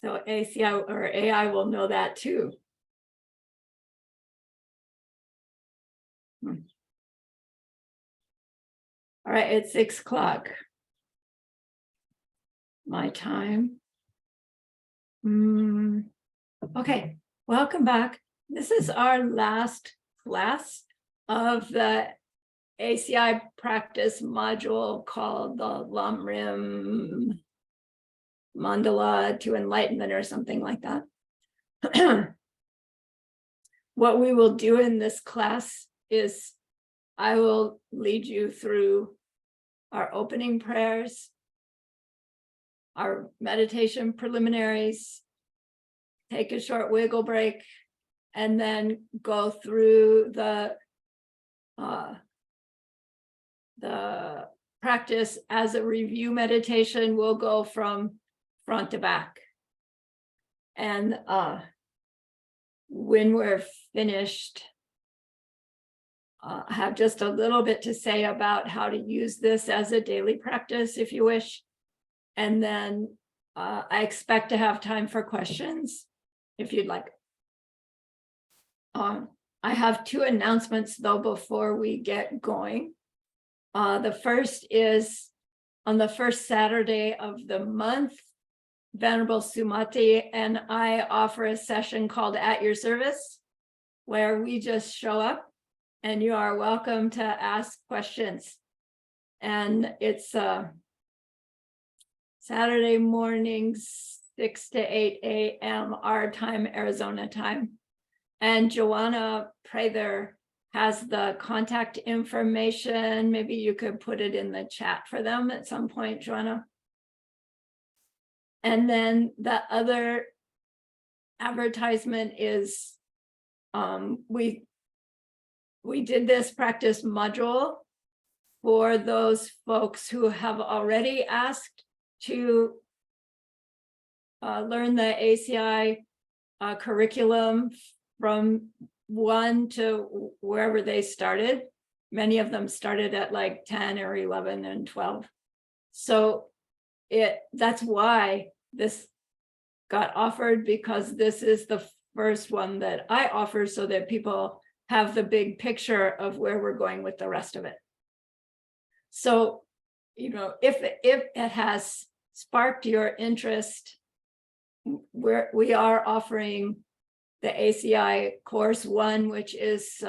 So ACI or AI will know that too. All right, it's 6 o'clock. My time. Okay, welcome back. This is our last class of the ACI practice module called the Lamrim Mandala to Enlightenment or something like that. What we will do in this class is I will lead you through our opening prayers, our meditation preliminaries, take a short wiggle break, and then go through the practice as a review meditation. We'll go from front to back. And when we're finished, I have just a little bit to say about how to use this as a daily practice, if you wish. And then I expect to have time for questions, if you'd like. I have 2 announcements, though, before we get going. The first is on the first Saturday of the month, Venerable Sumati and I offer a session called At Your Service, where we just show up and you are welcome to ask questions. And it's Saturday mornings, 6 to 8 a.m. our time, Arizona time. And Joanna Prather has the contact information. Maybe you could put it in the chat for them at some point, Joanna. And then the other advertisement is we did this practice module for those folks who have already asked to learn the ACI curriculum from 1 to wherever they started. Many of them started at like 10 or 11 and 12. So that's why this got offered, because this is the first one that I offer so that people have the big picture of where we're going with the rest of it. So, you know, if it has sparked your interest, we are offering the ACI course 1, which is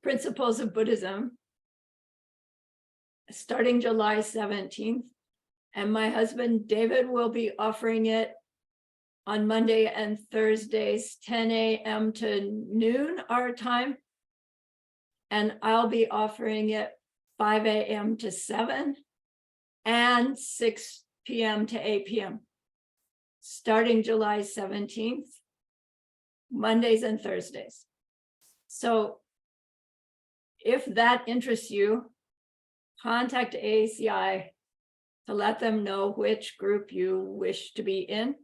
Principles of Buddhism, starting July 17th. And my husband, David, will be offering it on Monday and Thursdays, 10 a.m. to noon our time. And I'll be offering it 5 a.m. to 7 and 6 p.m. to 8 p.m. starting July 17th, Mondays and Thursdays. So if that interests you, contact ACI to let them know which group you wish to be in.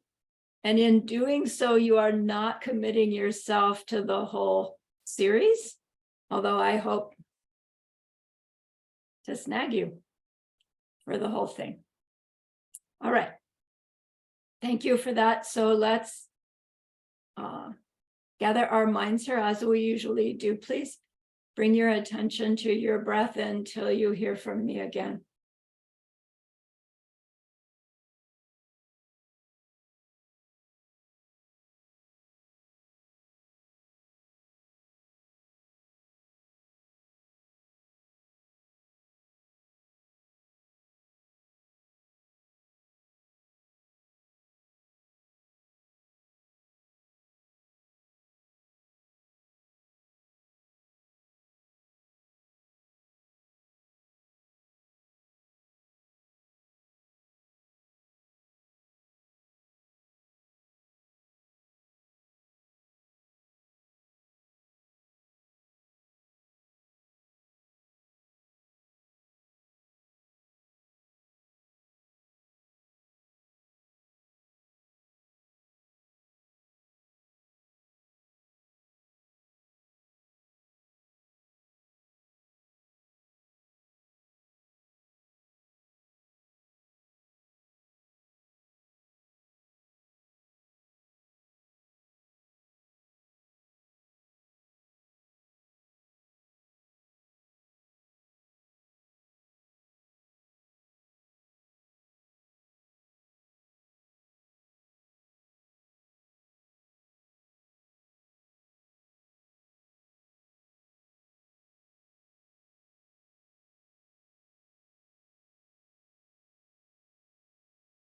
And in doing so, you are not committing yourself to the whole series, although I hope to snag you for the whole thing. All right. Thank you for that. So let's gather our minds here as we usually do. Please bring your attention to your breath until you hear from me again.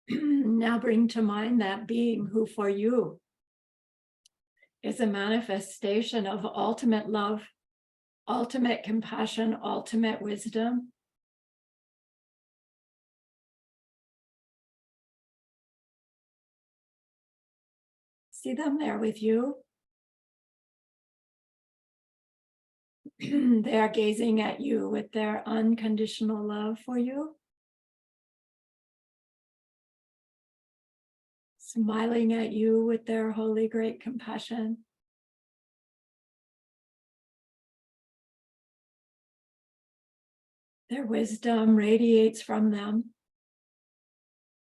Now bring to mind that being who for you is a manifestation of ultimate love, ultimate compassion, ultimate wisdom. See them there with you. They are gazing at you with their unconditional love for you. Smiling at you with their holy great compassion. Their wisdom radiates from them.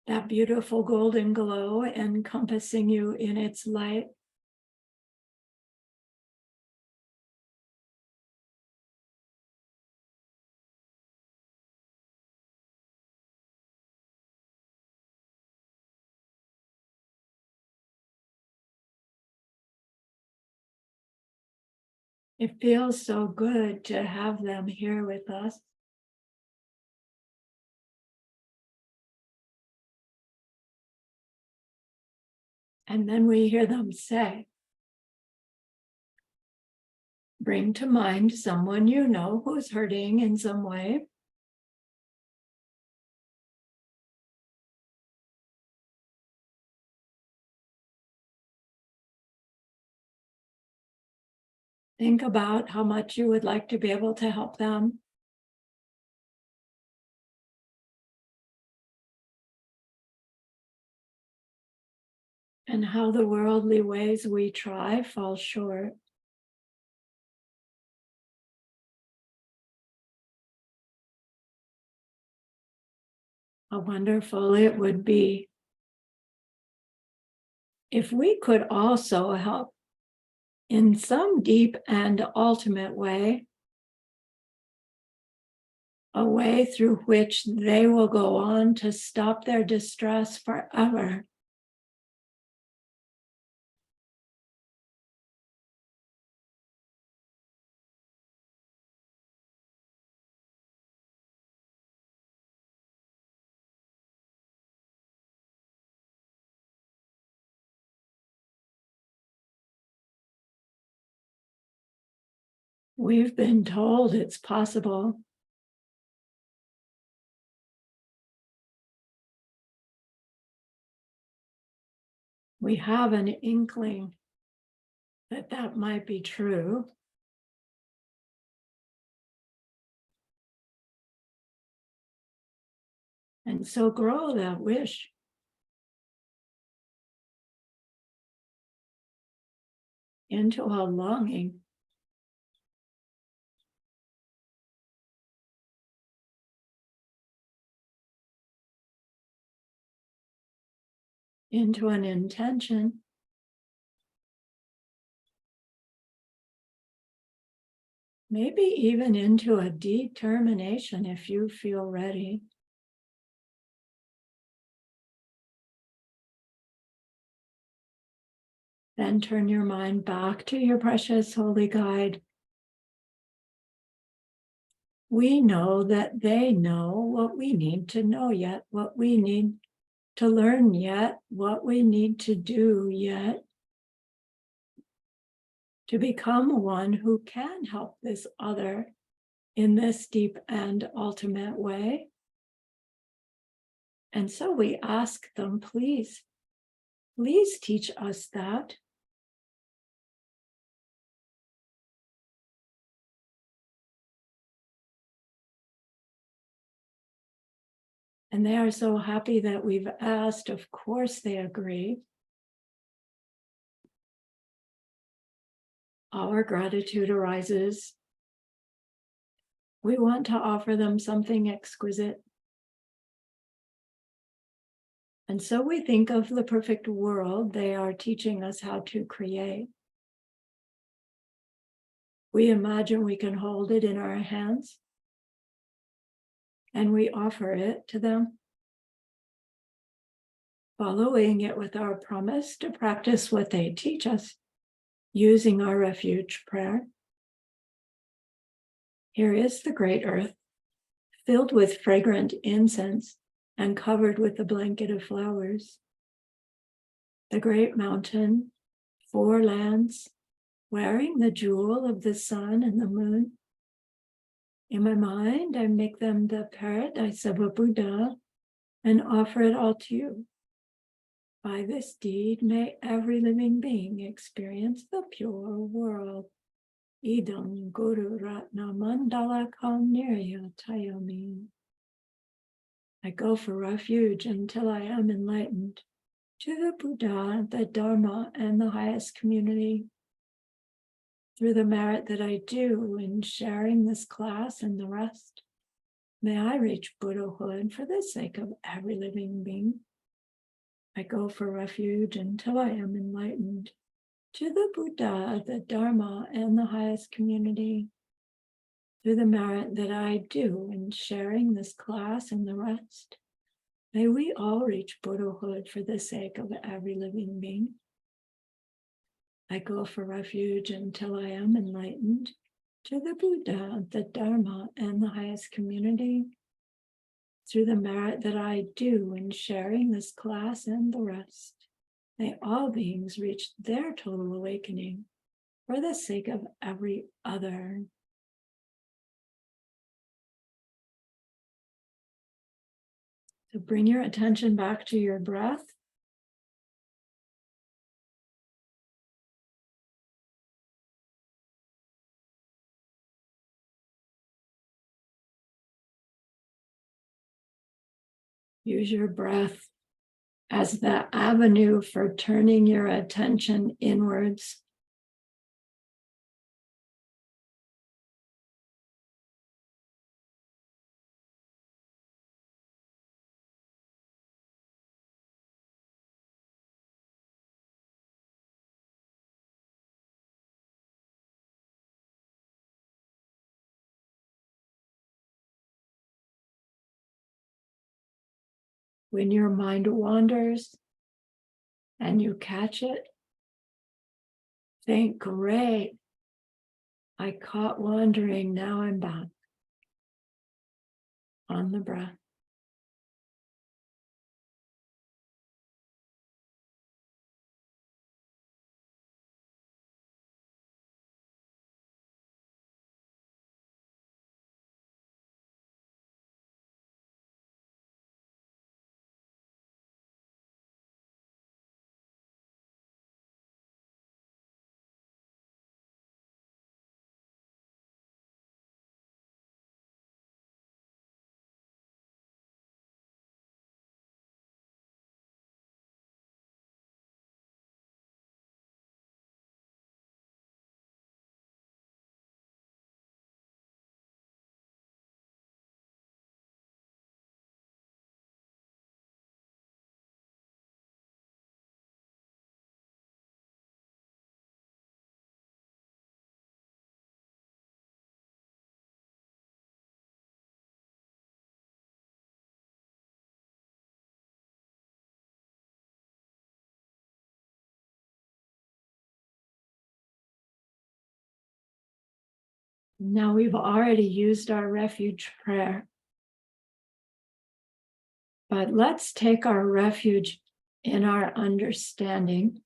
That beautiful golden glow encompassing you in its light. It feels so good to have them here with us. And then we hear them say, bring to mind someone you know who's hurting in some way. Think about how much you would like to be able to help them. And how the worldly ways we try fall short. How wonderful it would be if we could also help in some deep and ultimate way, a way through which they will go on to stop their distress forever. We've been told it's possible. We have an inkling that that might be true. And so grow that wish. Into a longing. Into an intention. Maybe even into a determination if you feel ready. Then turn your mind back to your precious holy guide. We know that they know what we need to know yet, what we need to learn yet, what we need to do yet, to become one who can help this other in this deep and ultimate way. And so we ask them, please teach us that. And they are so happy that we've asked. Of course they agree. Our gratitude arises. We want to offer them something exquisite. And so we think of the perfect world they are teaching us how to create. We imagine we can hold it in our hands, and we offer it to them, following it with our promise to practice what they teach us, using our refuge prayer. Here is the great earth, filled with fragrant incense and covered with a blanket of flowers. The great mountain, 4 lands, wearing the jewel of the sun and the moon. In my mind, I make them the paradise of a Buddha and offer it all to you. By this deed, may every living being experience the pure world. Idam Guru Ratna Mandala Kalnirya Tayomi. I go for refuge until I am enlightened to the Buddha, the Dharma, and the highest community. Through the merit that I do in sharing this class and the rest, may I reach Buddhahood for the sake of every living being. I go for refuge until I am enlightened to the Buddha, the Dharma, and the highest community. Through the merit that I do in sharing this class and the rest, may we all reach Buddhahood for the sake of every living being. I go for refuge until I am enlightened to the Buddha, the Dharma, and the highest community. Through the merit that I do in sharing this class and the rest, may all beings reach their total awakening for the sake of every other. So bring your attention back to your breath. Use your breath as the avenue for turning your attention inwards. When your mind wanders and you catch it, think, great, I caught wandering, now I'm back on the breath. Now we've already used our refuge prayer, but let's take our refuge in our understanding.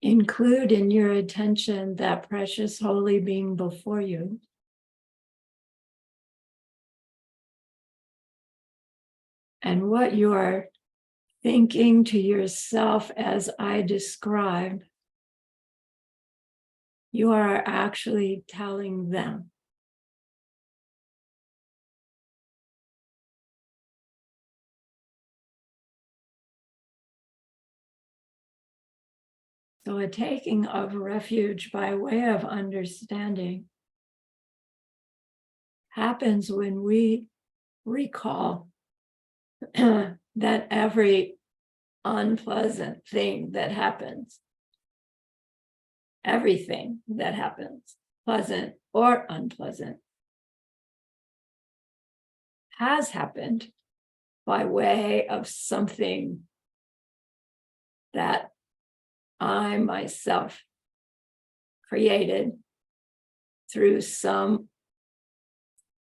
Include in your attention that precious holy being before you. And what you are thinking to yourself as I describe, you are actually telling them. So a taking of refuge by way of understanding happens when we recall that every unpleasant thing that happens, everything that happens, pleasant or unpleasant, has happened by way of something that I myself created through some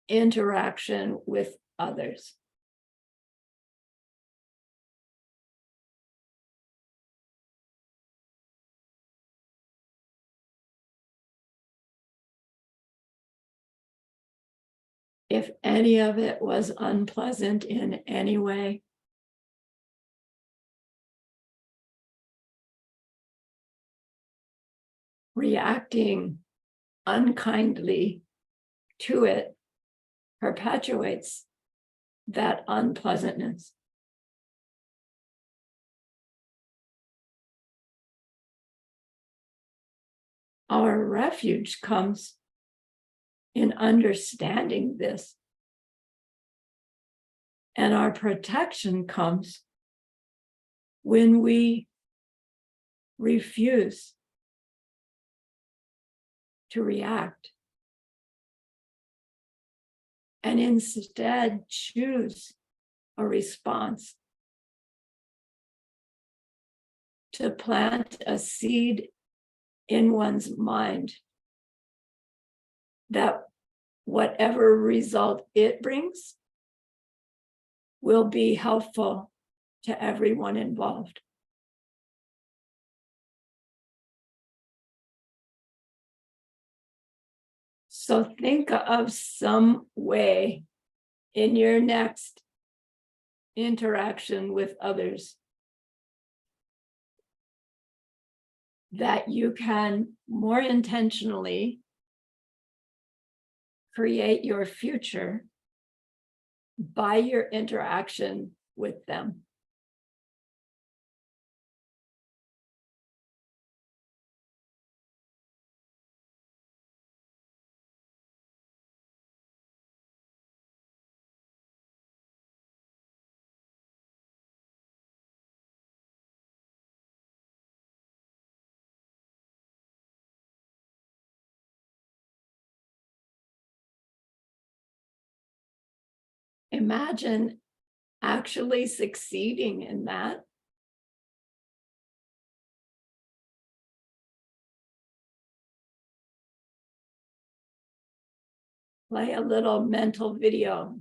interaction with others. If any of it was unpleasant in any way, reacting unkindly to it perpetuates that unpleasantness. Our refuge comes in understanding this, and our protection comes when we refuse to react and instead choose a response to plant a seed in one's mind that whatever result it brings will be helpful to everyone involved. So think of some way in your next interaction with others that you can more intentionally create your future by your interaction with them. Imagine actually succeeding in that. Play a little mental video.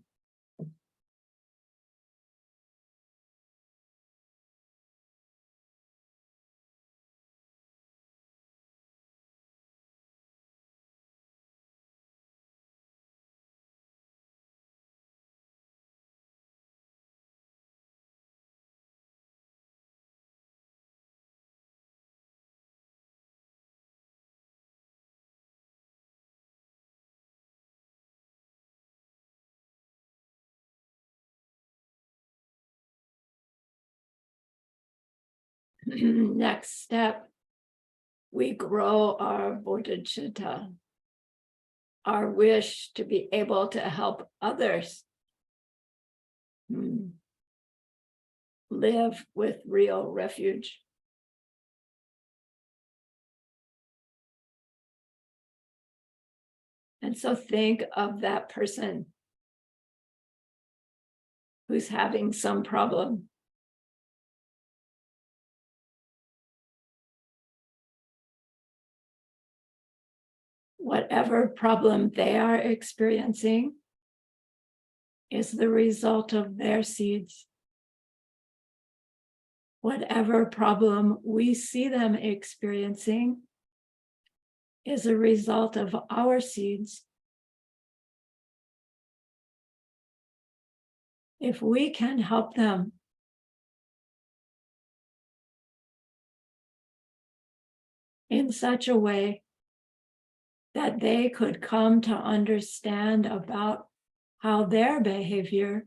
Next step, we grow our bodhicitta, our wish to be able to help others live with real refuge. And so think of that person who's having some problem. Whatever problem they are experiencing is the result of their seeds. Whatever problem we see them experiencing is a result of our seeds. If we can help them in such a way that they could come to understand about how their behavior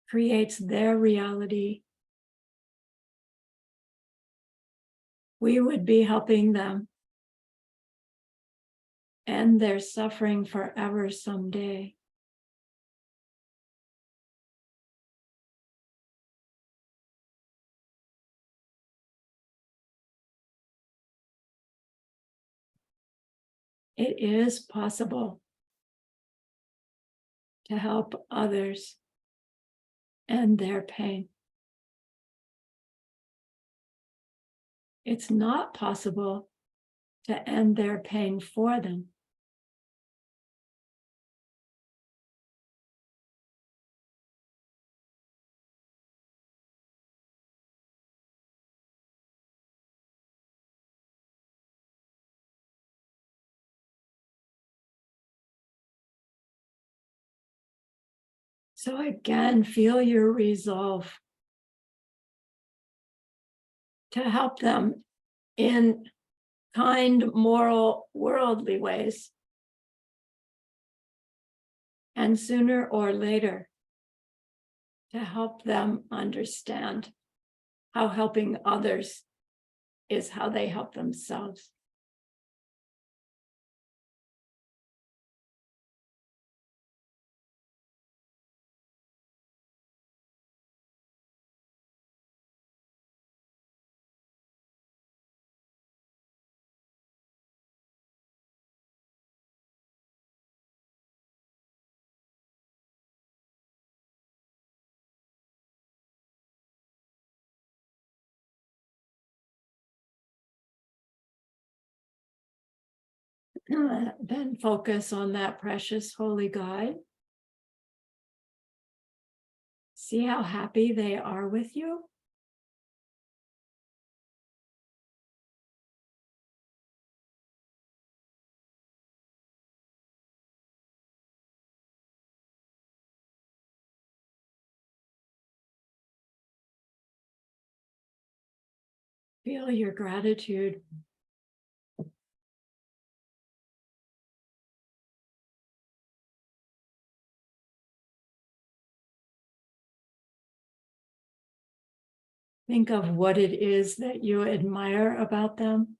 creates their reality, we would be helping them end their suffering forever someday. It is possible to help others end their pain. It's not possible to end their pain for them. So again, feel your resolve to help them in kind, moral, worldly ways. And sooner or later, to help them understand how helping others is how they help themselves. Then focus on that precious holy guide. See how happy they are with you. Feel your gratitude. Think of what it is that you admire about them.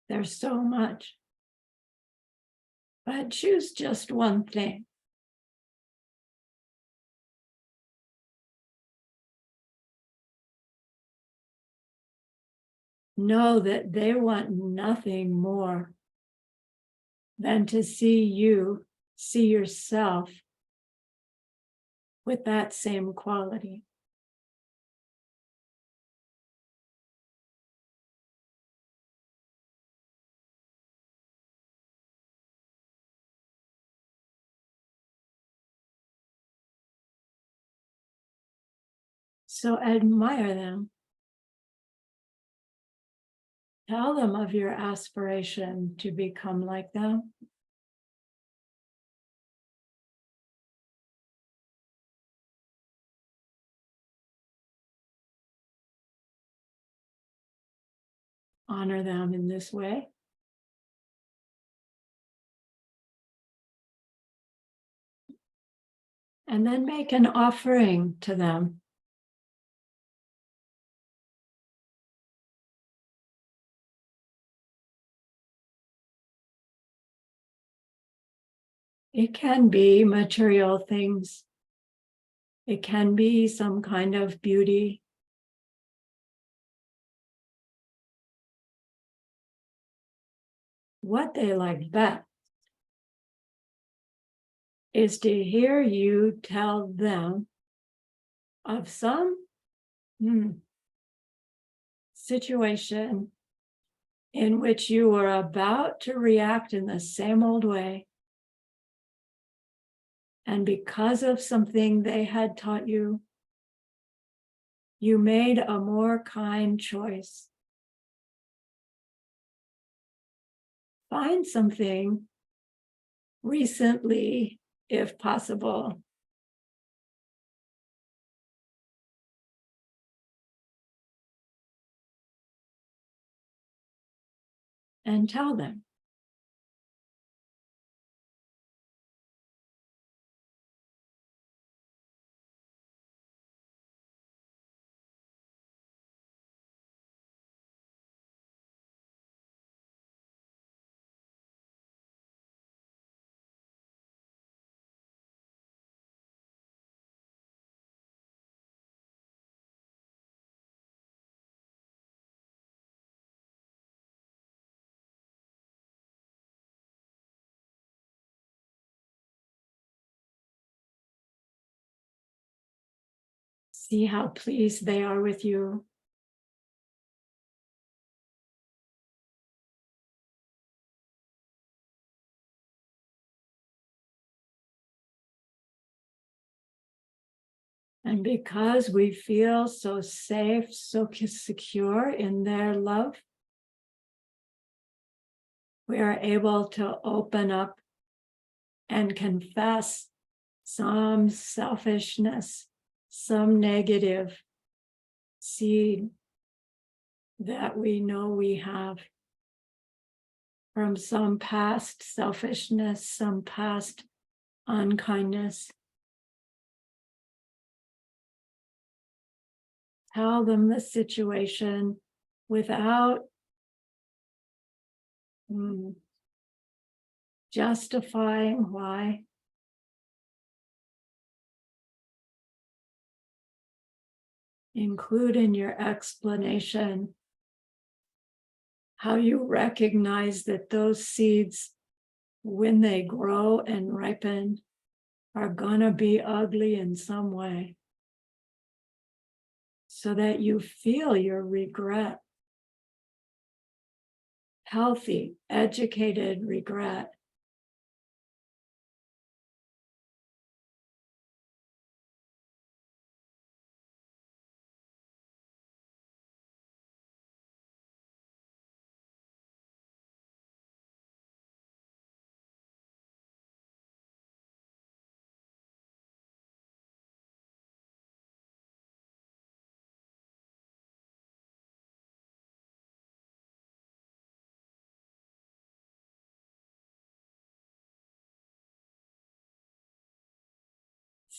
There's so much. But choose just one thing. Know that they want nothing more than to see you, see yourself with that same quality. So admire them. Tell them of your aspiration to become like them. Honor them in this way. And then make an offering to them. It can be material things. It can be some kind of beauty. What they like best is to hear you tell them of some situation in which you were about to react in the same old way. And because of something they had taught you, you made a more kind choice. Find something recently, if possible, and tell them. See how pleased they are with you. And because we feel so safe, so secure in their love, we are able to open up and confess some selfishness, some negative seed that we know we have from some past selfishness, some past unkindness. Tell them the situation without justifying why. Include in your explanation how you recognize that those seeds, when they grow and ripen, are gonna be ugly in some way, so that you feel your regret. Healthy, educated regret.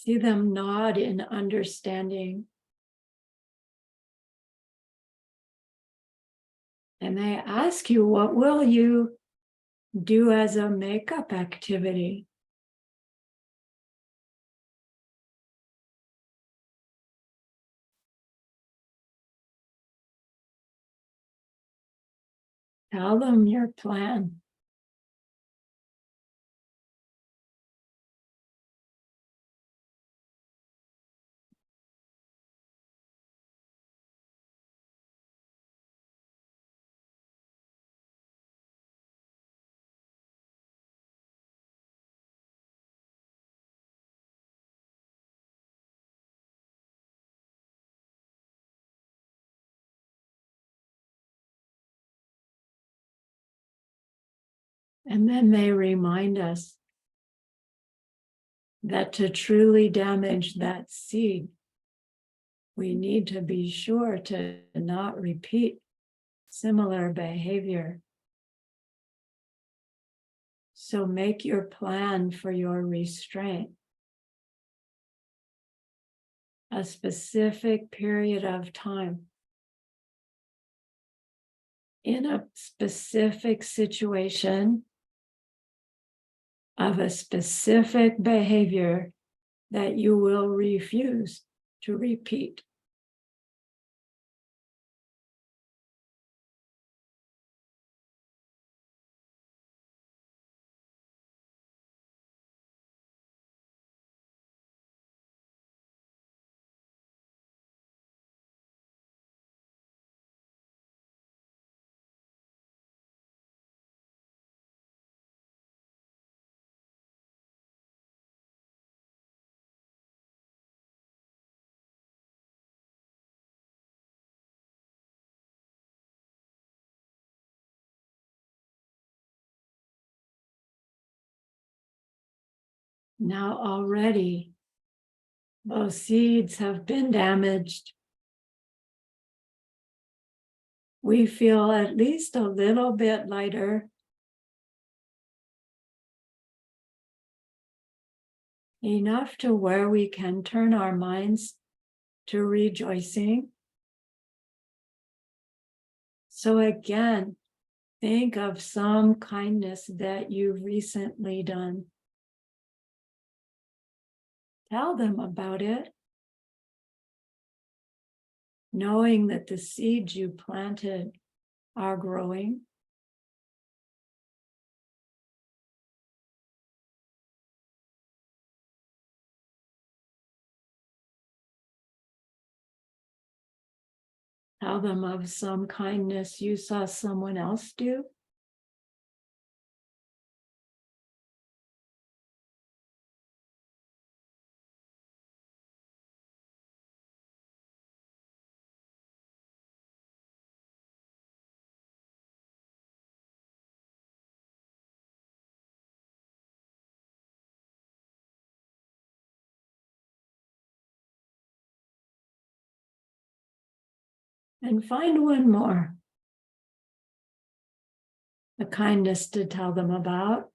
See them nod in understanding. And they ask you, what will you do as a makeup activity? Tell them your plan. And then they remind us that to truly damage that seed, we need to be sure to not repeat similar behavior. So make your plan for your restraint a specific period of time in a specific situation of a specific behavior that you will refuse to repeat. Now already, those seeds have been damaged. We feel at least a little bit lighter. Enough to where we can turn our minds to rejoicing. So again, think of some kindness that you've recently done. Tell them about it, knowing that the seeds you planted are growing. Tell them of some kindness you saw someone else do. And find one more. A kindness to tell them about.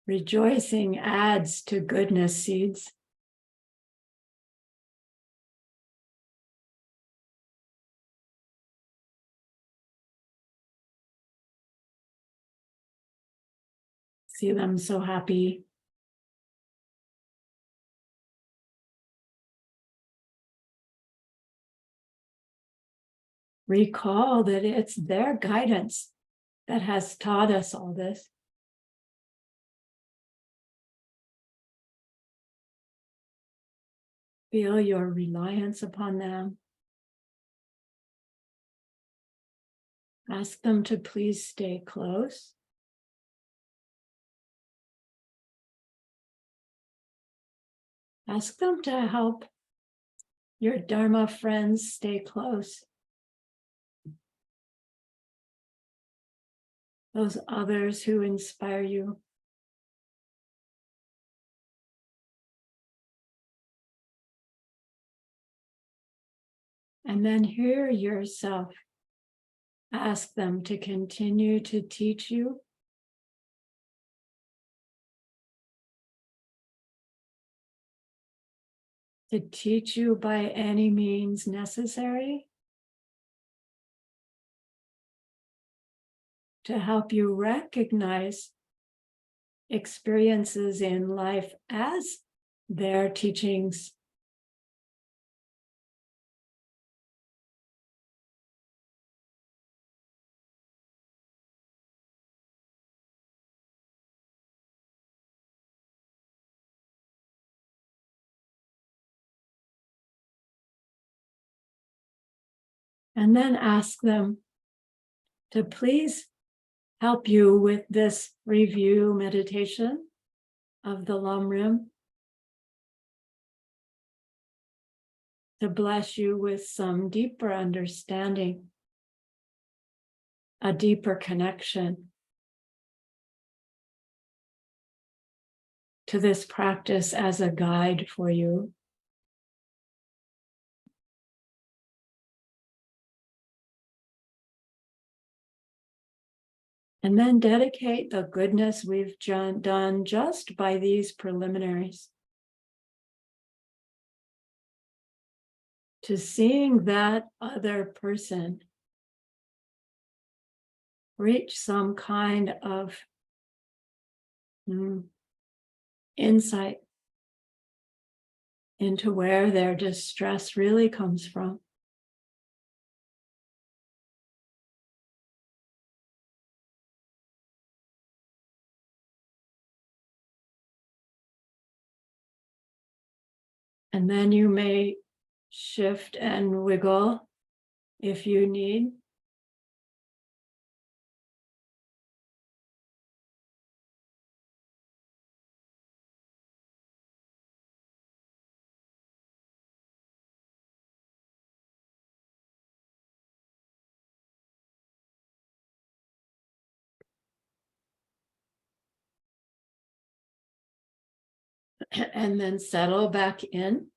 Rejoicing adds to goodness seeds. See them so happy. Recall that it's their guidance that has taught us all this. Feel your reliance upon them. Ask them to please stay close. Ask them to help your Dharma friends stay close. Those others who inspire you. And then hear yourself. Ask them to continue to teach you. To teach you by any means necessary. To help you recognize experiences in life as their teachings. And then ask them to please help you with this review meditation of the Lamrim, to bless you with some deeper understanding, a deeper connection to this practice as a guide for you. And then dedicate the goodness we've done just by these preliminaries to seeing that other person reach some kind of insight into where their distress really comes from. And then you may shift and wiggle if you need. And then settle back in.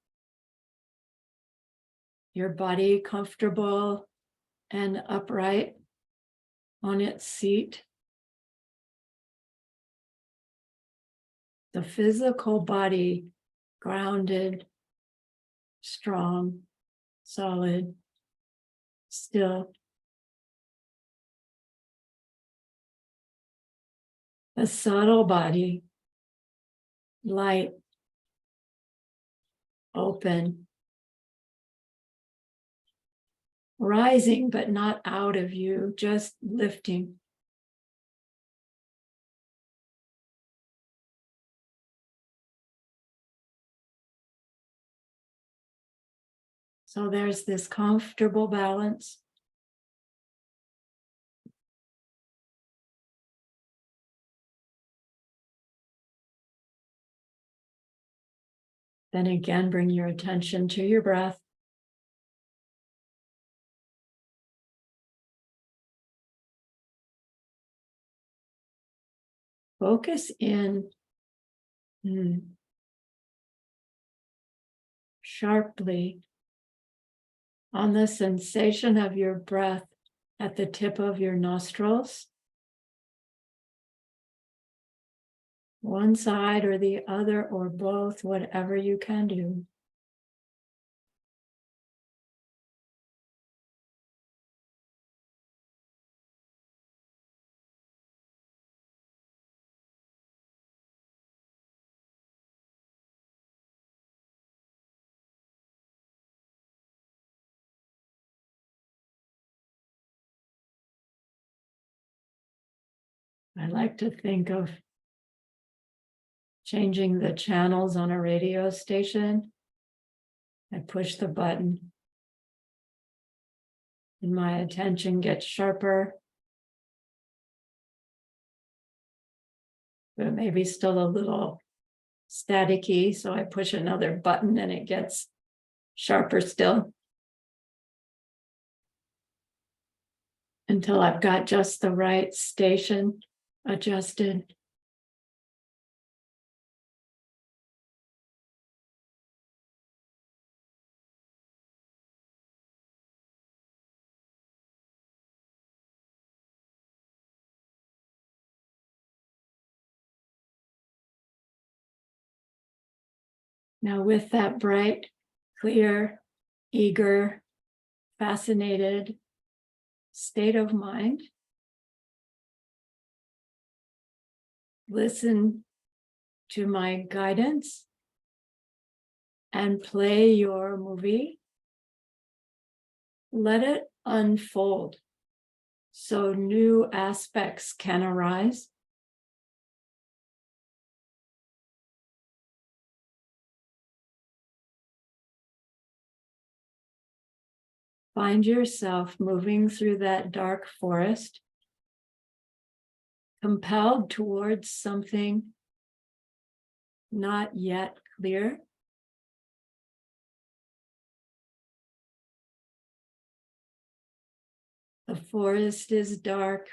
Your body comfortable and upright on its seat. The physical body grounded, strong, solid, still. The subtle body, light, open, rising but not out of you, just lifting. So there's this comfortable balance. Then again, bring your attention to your breath. Focus in sharply on the sensation of your breath at the tip of your nostrils, one side or the other or both, whatever you can do. I like to think of changing the channels on a radio station. I push the button and my attention gets sharper, but maybe still a little staticky. So I push another button and it gets sharper still until I've got just the right station adjusted. Now with that bright, clear, eager, fascinated state of mind, listen to my guidance and play your movie. Let it unfold so new aspects can arise. Find yourself moving through that dark forest, compelled towards something not yet clear. The forest is dark.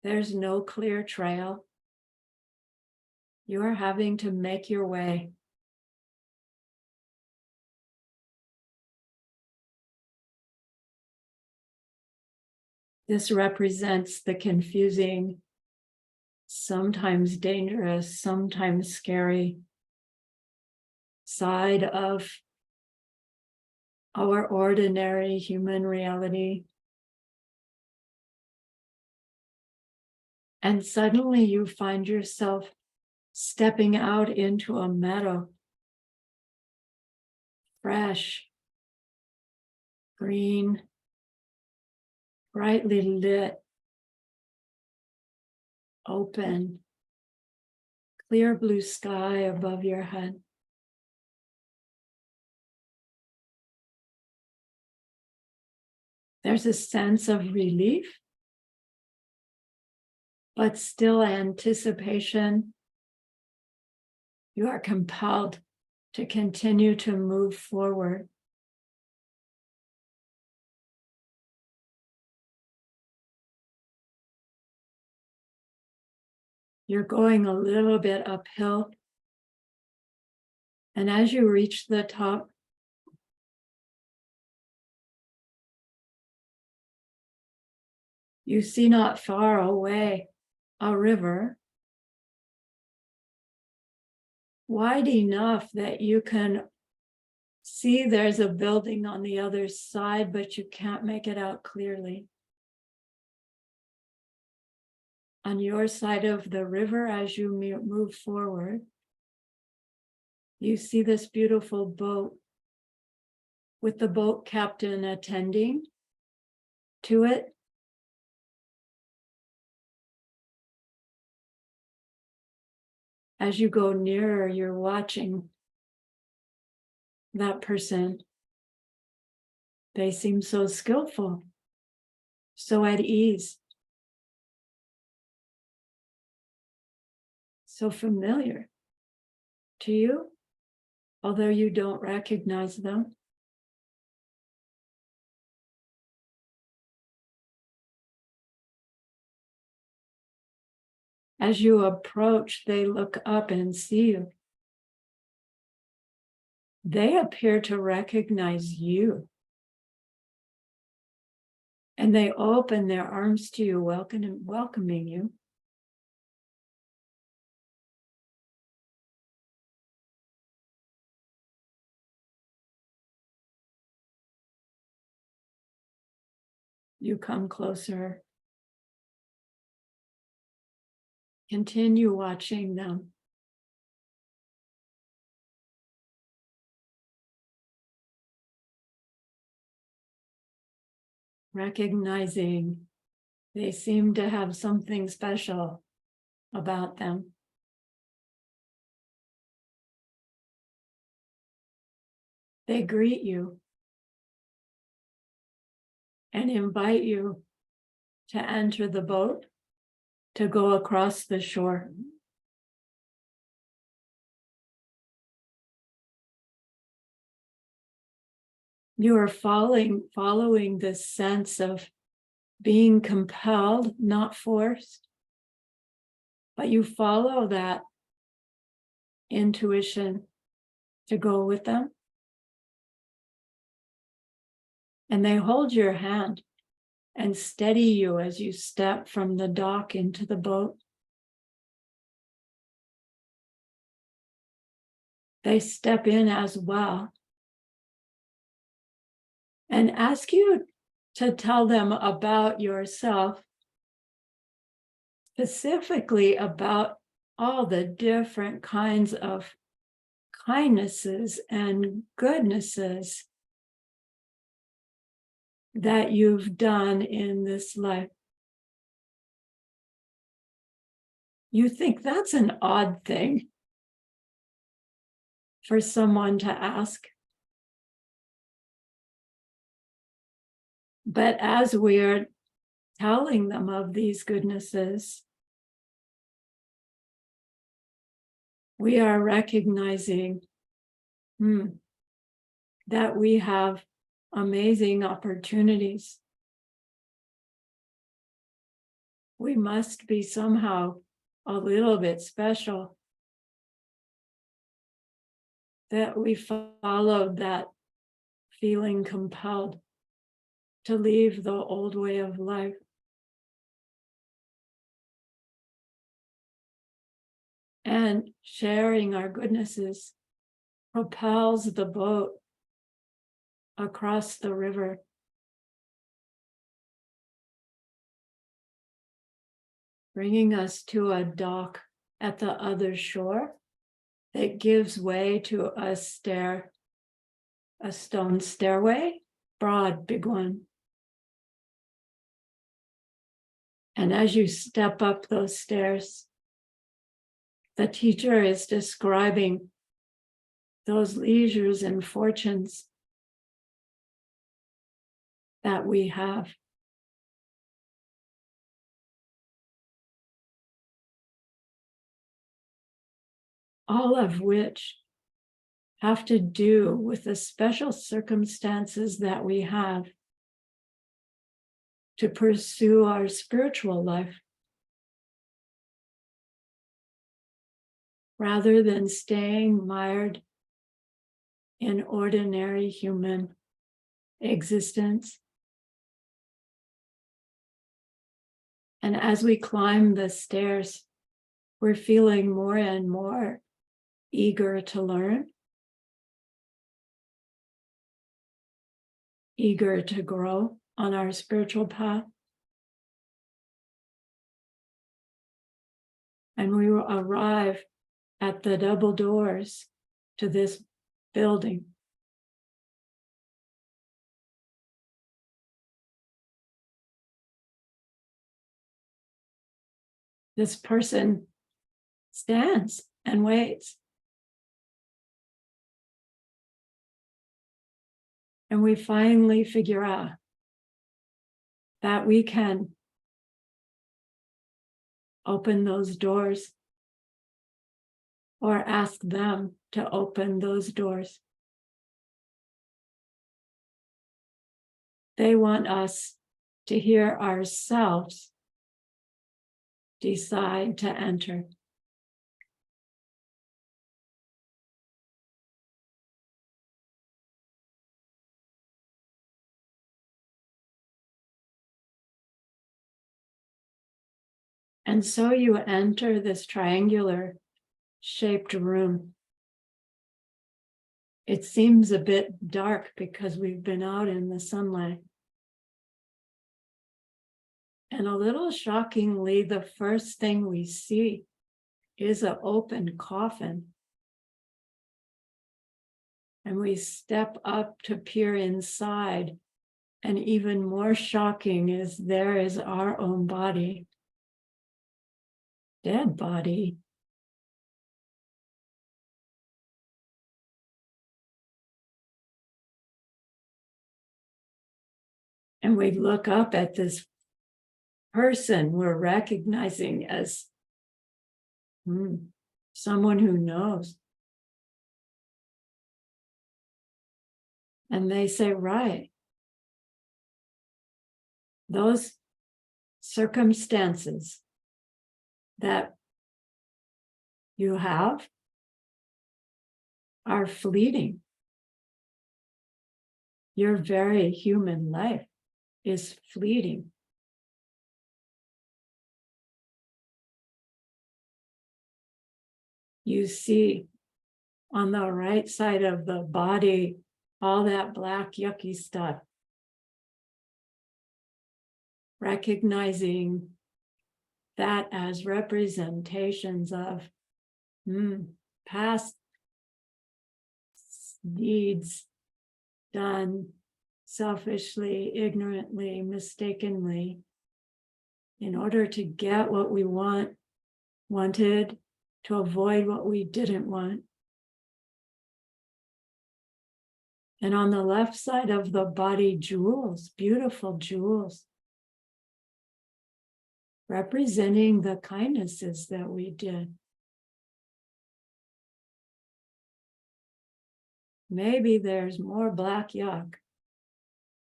There's no clear trail. You are having to make your way. This represents the confusing, sometimes dangerous, sometimes scary side of our ordinary human reality. And suddenly you find yourself stepping out into a meadow, fresh, green, brightly lit, open, clear blue sky above your head. There's a sense of relief, but still anticipation. You are compelled to continue to move forward. You're going a little bit uphill. And as you reach the top, you see not far away a river wide enough that you can see there's a building on the other side, but you can't make it out clearly. On your side of the river, as you move forward, you see this beautiful boat with the boat captain attending to it. As you go nearer, you're watching that person. They seem so skillful, so at ease, so familiar to you, although you don't recognize them. As you approach, they look up and see you. they appear to recognize you. And they open their arms to you, welcoming you. You come closer. Continue watching them. Recognizing they seem to have something special about them. They greet you and invite you to enter the boat to go across the shore. You are following this sense of being compelled, not forced, but you follow that intuition to go with them. And they hold your hand and steady you as you step from the dock into the boat. They step in as well and ask you to tell them about yourself, specifically about all the different kinds of kindnesses and goodnesses that you've done in this life. You think that's an odd thing for someone to ask. But as we're telling them of these goodnesses, we are recognizing that we have amazing opportunities. We must be somehow a little bit special, that we followed that feeling compelled to leave the old way of life. And sharing our goodnesses propels the boat across the river. Bringing us to a dock at the other shore that gives way to a stone stairway, broad, big one. And as you step up those stairs, the teacher is describing those leisures and fortunes that we have. All of which have to do with the special circumstances that we have to pursue our spiritual life, rather than staying mired in ordinary human existence. And as we climb the stairs, we're feeling more and more eager to learn, eager to grow on our spiritual path. And we will arrive at the double doors to this building. This person stands and waits. And we finally figure out that we can open those doors or ask them to open those doors. They want us to hear ourselves decide to enter. And so you enter this triangular shaped room. It seems a bit dark because we've been out in the sunlight. And a little shockingly, the first thing we see is an open coffin. And we step up to peer inside. And even more shocking is there is our own body, dead body. And we look up at this person we're recognizing as someone who knows. And they say, right, those circumstances that you have are fleeting. Your very human life is fleeting. You see on the right side of the body all that black, yucky stuff. Recognizing that as representations of past deeds done selfishly, ignorantly, mistakenly, in order to get what we wanted, to avoid what we didn't want. And on the left side of the body, jewels, beautiful jewels, representing the kindnesses that we did. Maybe there's more black yuck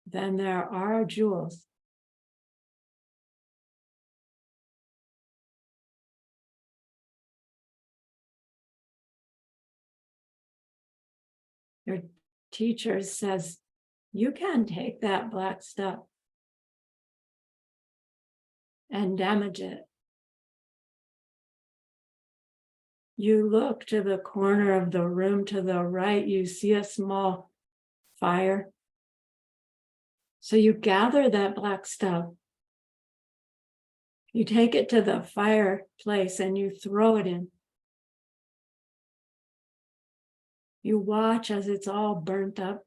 than there are jewels. Your teacher says, you can take that black stuff and damage it. You look to the corner of the room to the right, you see a small fire. So you gather that black stuff, you take it to the fireplace and you throw it in. You watch as it's all burnt up.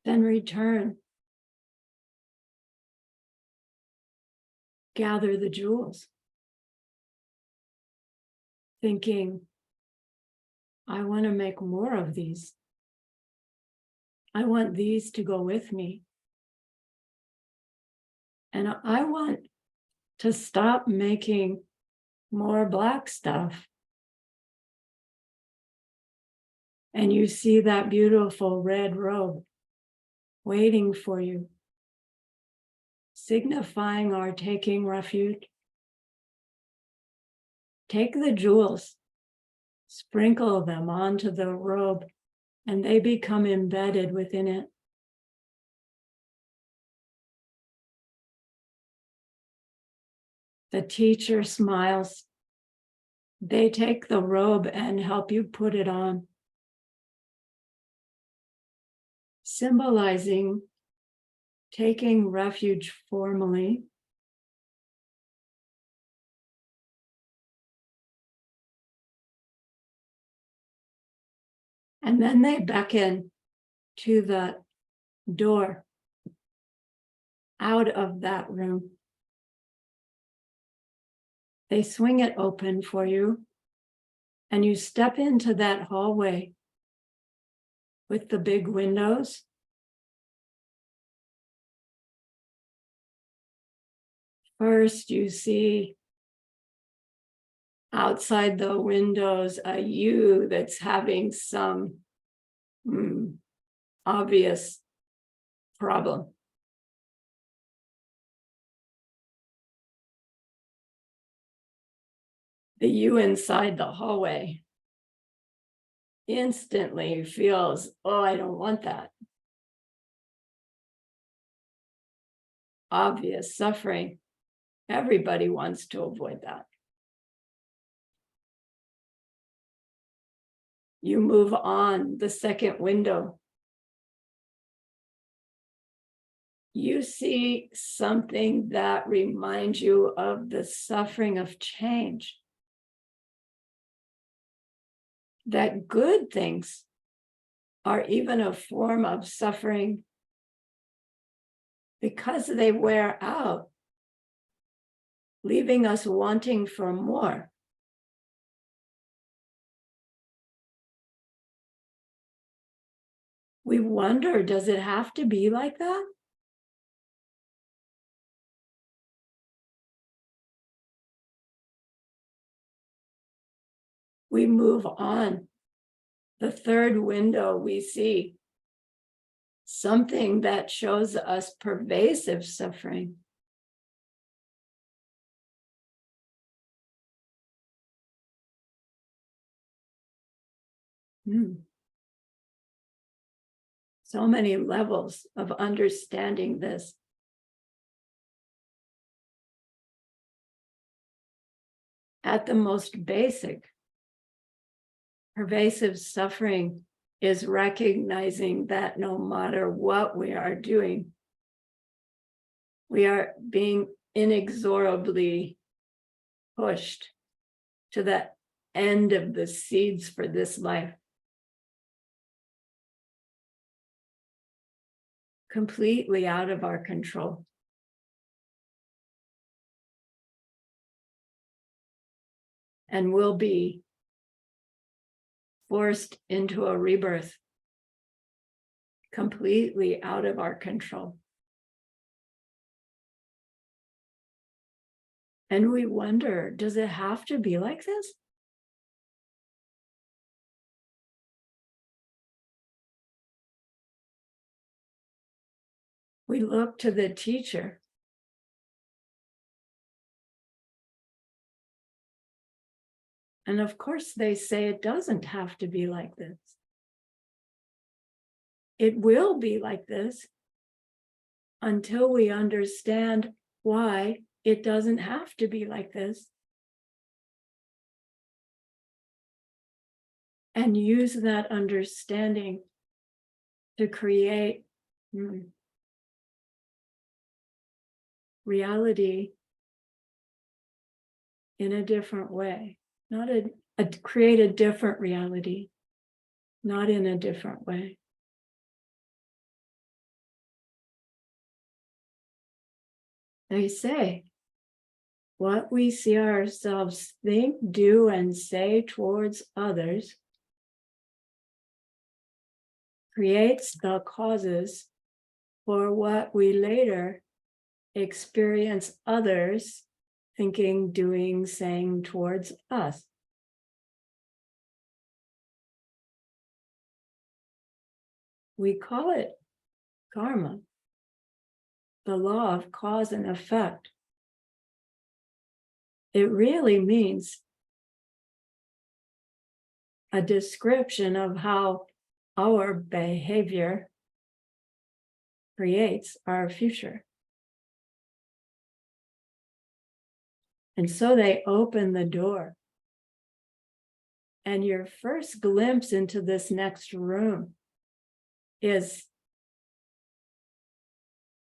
Then return. Gather the jewels. Thinking, I want to make more of these. I want these to go with me. And I want to stop making more black stuff. And you see that beautiful red robe waiting for you, signifying our taking refuge. Take the jewels, sprinkle them onto the robe, and they become embedded within it. The teacher smiles. They take the robe and help you put it on, symbolizing taking refuge formally. And then they beckon to the door out of that room. They swing it open for you, and you step into that hallway with the big windows. First, you see outside the windows a you that's having some obvious problem. The you inside the hallway instantly feels, oh, I don't want that. obvious suffering. Everybody wants to avoid that. You move on the second window. You see something that reminds you of the suffering of change. That good things are even a form of suffering because they wear out, leaving us wanting for more. We wonder, does it have to be like that? We move on. The third window, we see something that shows us pervasive suffering. So many levels of understanding this. At the most basic, pervasive suffering is recognizing that no matter what we are doing, we are being inexorably pushed to the end of the seeds for this life. Completely out of our control. And will be forced into a rebirth completely out of our control. And we wonder, does it have to be like this? We look to the teacher. And of course, they say it doesn't have to be like this. It will be like this until we understand why it doesn't have to be like this. And use that understanding to create reality in a different way. Not create a different reality, not in a different way. They say, what we see ourselves think, do, and say towards others creates the causes for what we later experience others thinking, doing, saying towards us. We call it karma, the law of cause and effect. It really means a description of how our behavior creates our future. And so they open the door. And your first glimpse into this next room is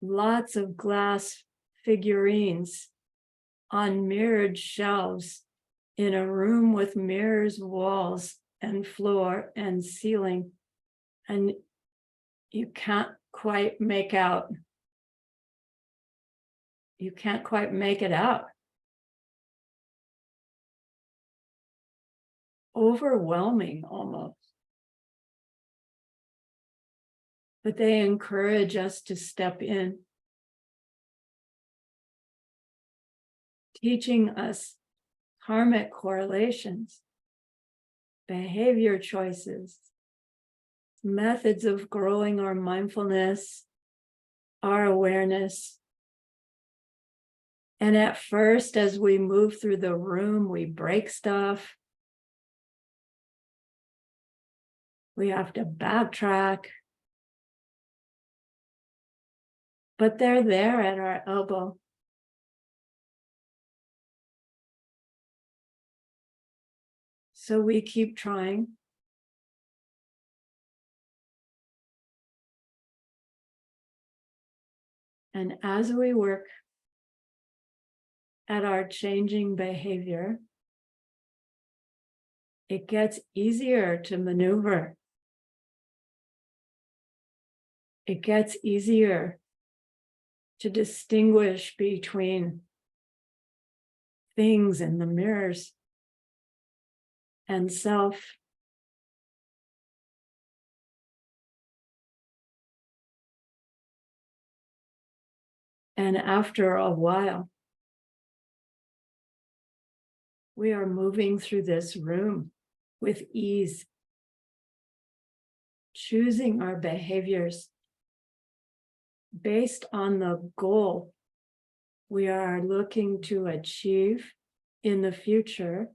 lots of glass figurines on mirrored shelves in a room with mirrors, walls, and floor and ceiling. And you can't quite make out. You can't quite make it out. Overwhelming almost. But they encourage us to step in, teaching us karmic correlations, behavior choices, methods of growing our mindfulness, our awareness. And at first, as we move through the room, we break stuff. We have to backtrack. but they're there at our elbow. So we keep trying. And as we work at our changing behavior, it gets easier to maneuver. It gets easier to distinguish between things in the mirrors and self. And after a while, we are moving through this room with ease, choosing our behaviors based on the goal we are looking to achieve in the future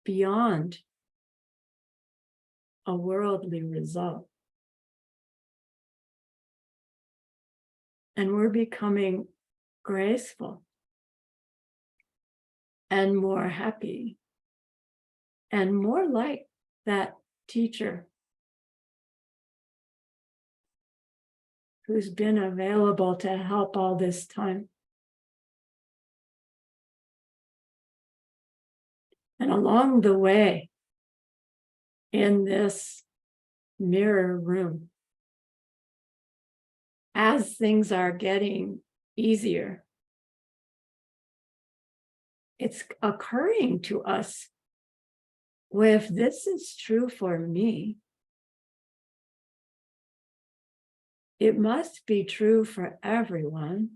beyond a worldly result. And we're becoming graceful and more happy and more like that teacher who's been available to help all this time. And along the way, in this mirror room, as things are getting easier, it's occurring to us, well, if this is true for me, it must be true for everyone.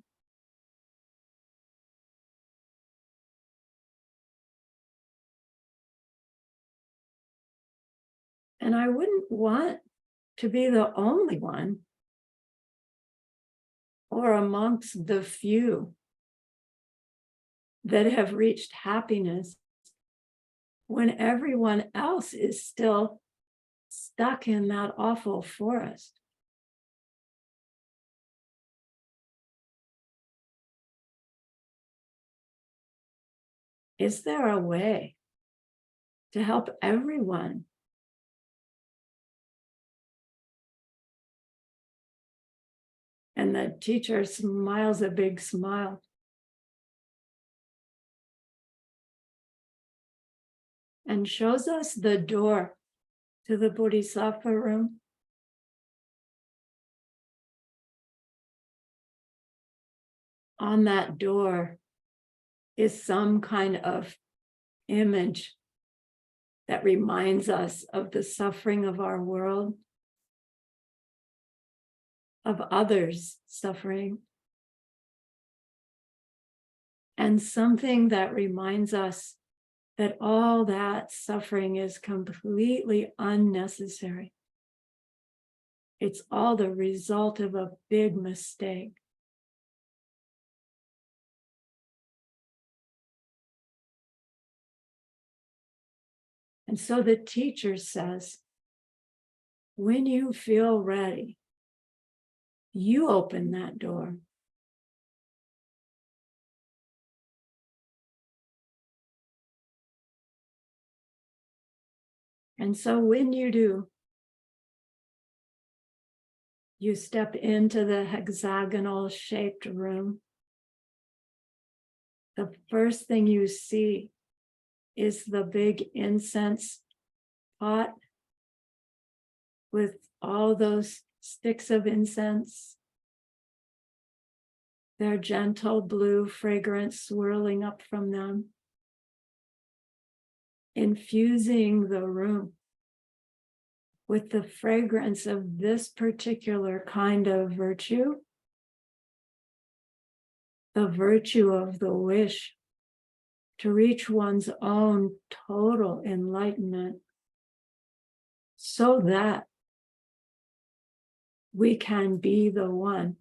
And I wouldn't want to be the only one or amongst the few that have reached happiness when everyone else is still stuck in that awful forest. Is there a way to help everyone? And the teacher smiles a big smile. And shows us the door to the Bodhisattva room. On that door is some kind of image that reminds us of the suffering of our world, of others' suffering, and something that reminds us that all that suffering is completely unnecessary. It's all the result of a big mistake. And so the teacher says, when you feel ready, you open that door. And so when you do, you step into the hexagonal shaped room. The first thing you see is the big incense pot with all those sticks of incense, their gentle blue fragrance swirling up from them, infusing the room with the fragrance of this particular kind of virtue, the virtue of the wish to reach one's own total enlightenment, so that we can be the one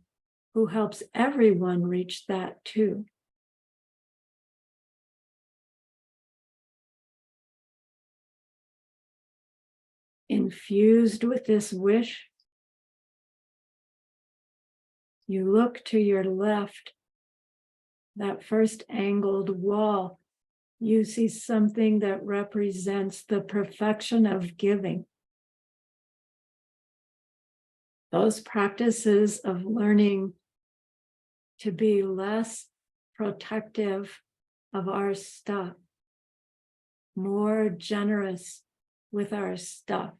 who helps everyone reach that too. Infused with this wish, You look to your left, that first angled wall, you see something that represents the perfection of giving. Those practices of learning to be less protective of our stuff, more generous with our stuff,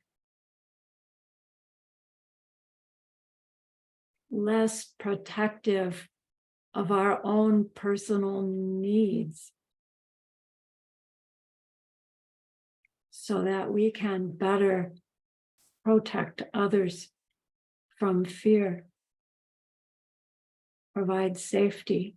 less protective of our own personal needs, so that we can better protect others from fear, provide safety.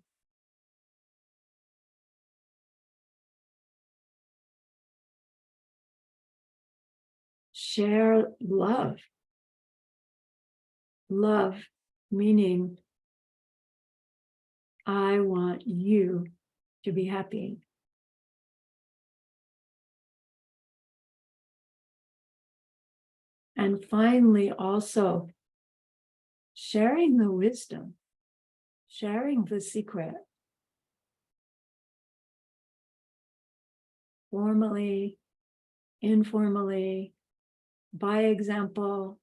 Share love. Love meaning, I want you to be happy. And finally, also sharing the wisdom, sharing the secret. Formally, informally, by example,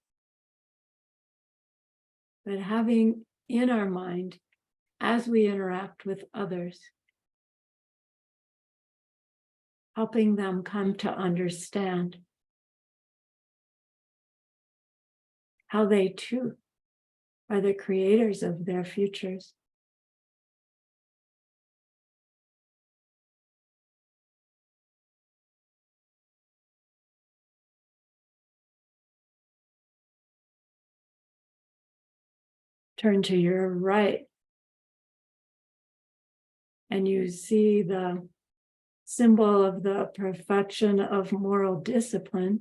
but having in our mind as we interact with others, helping them come to understand how they too are the creators of their futures. Turn to your right, and you see the symbol of the perfection of moral discipline.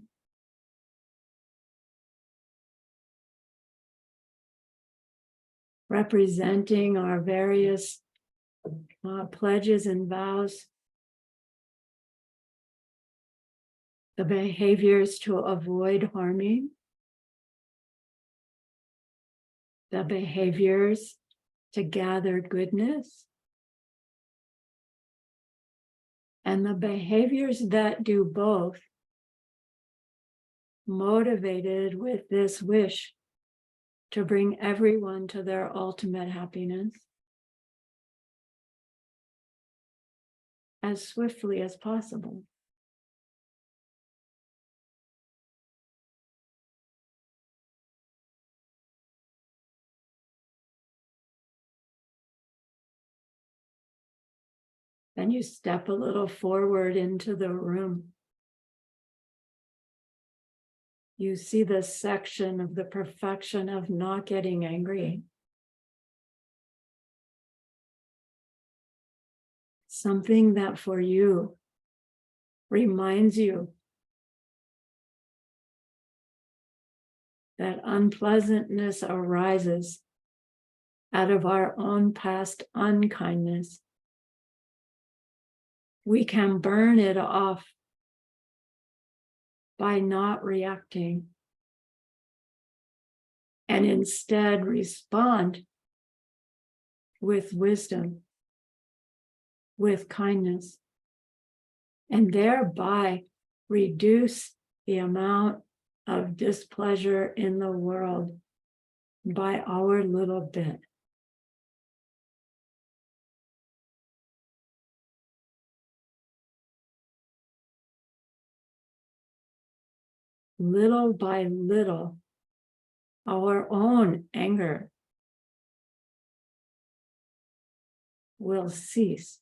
Representing our various pledges and vows, the behaviors to avoid harming, the behaviors to gather goodness, and the behaviors that do both, motivated with this wish to bring everyone to their ultimate happiness as swiftly as possible. Then you step a little forward into the room. You see the section of the perfection of not getting angry. Something that for you reminds you that unpleasantness arises out of our own past unkindness. We can burn it off by not reacting and instead respond with wisdom, with kindness, and thereby reduce the amount of displeasure in the world by our little bit. Little by little, our own anger will cease.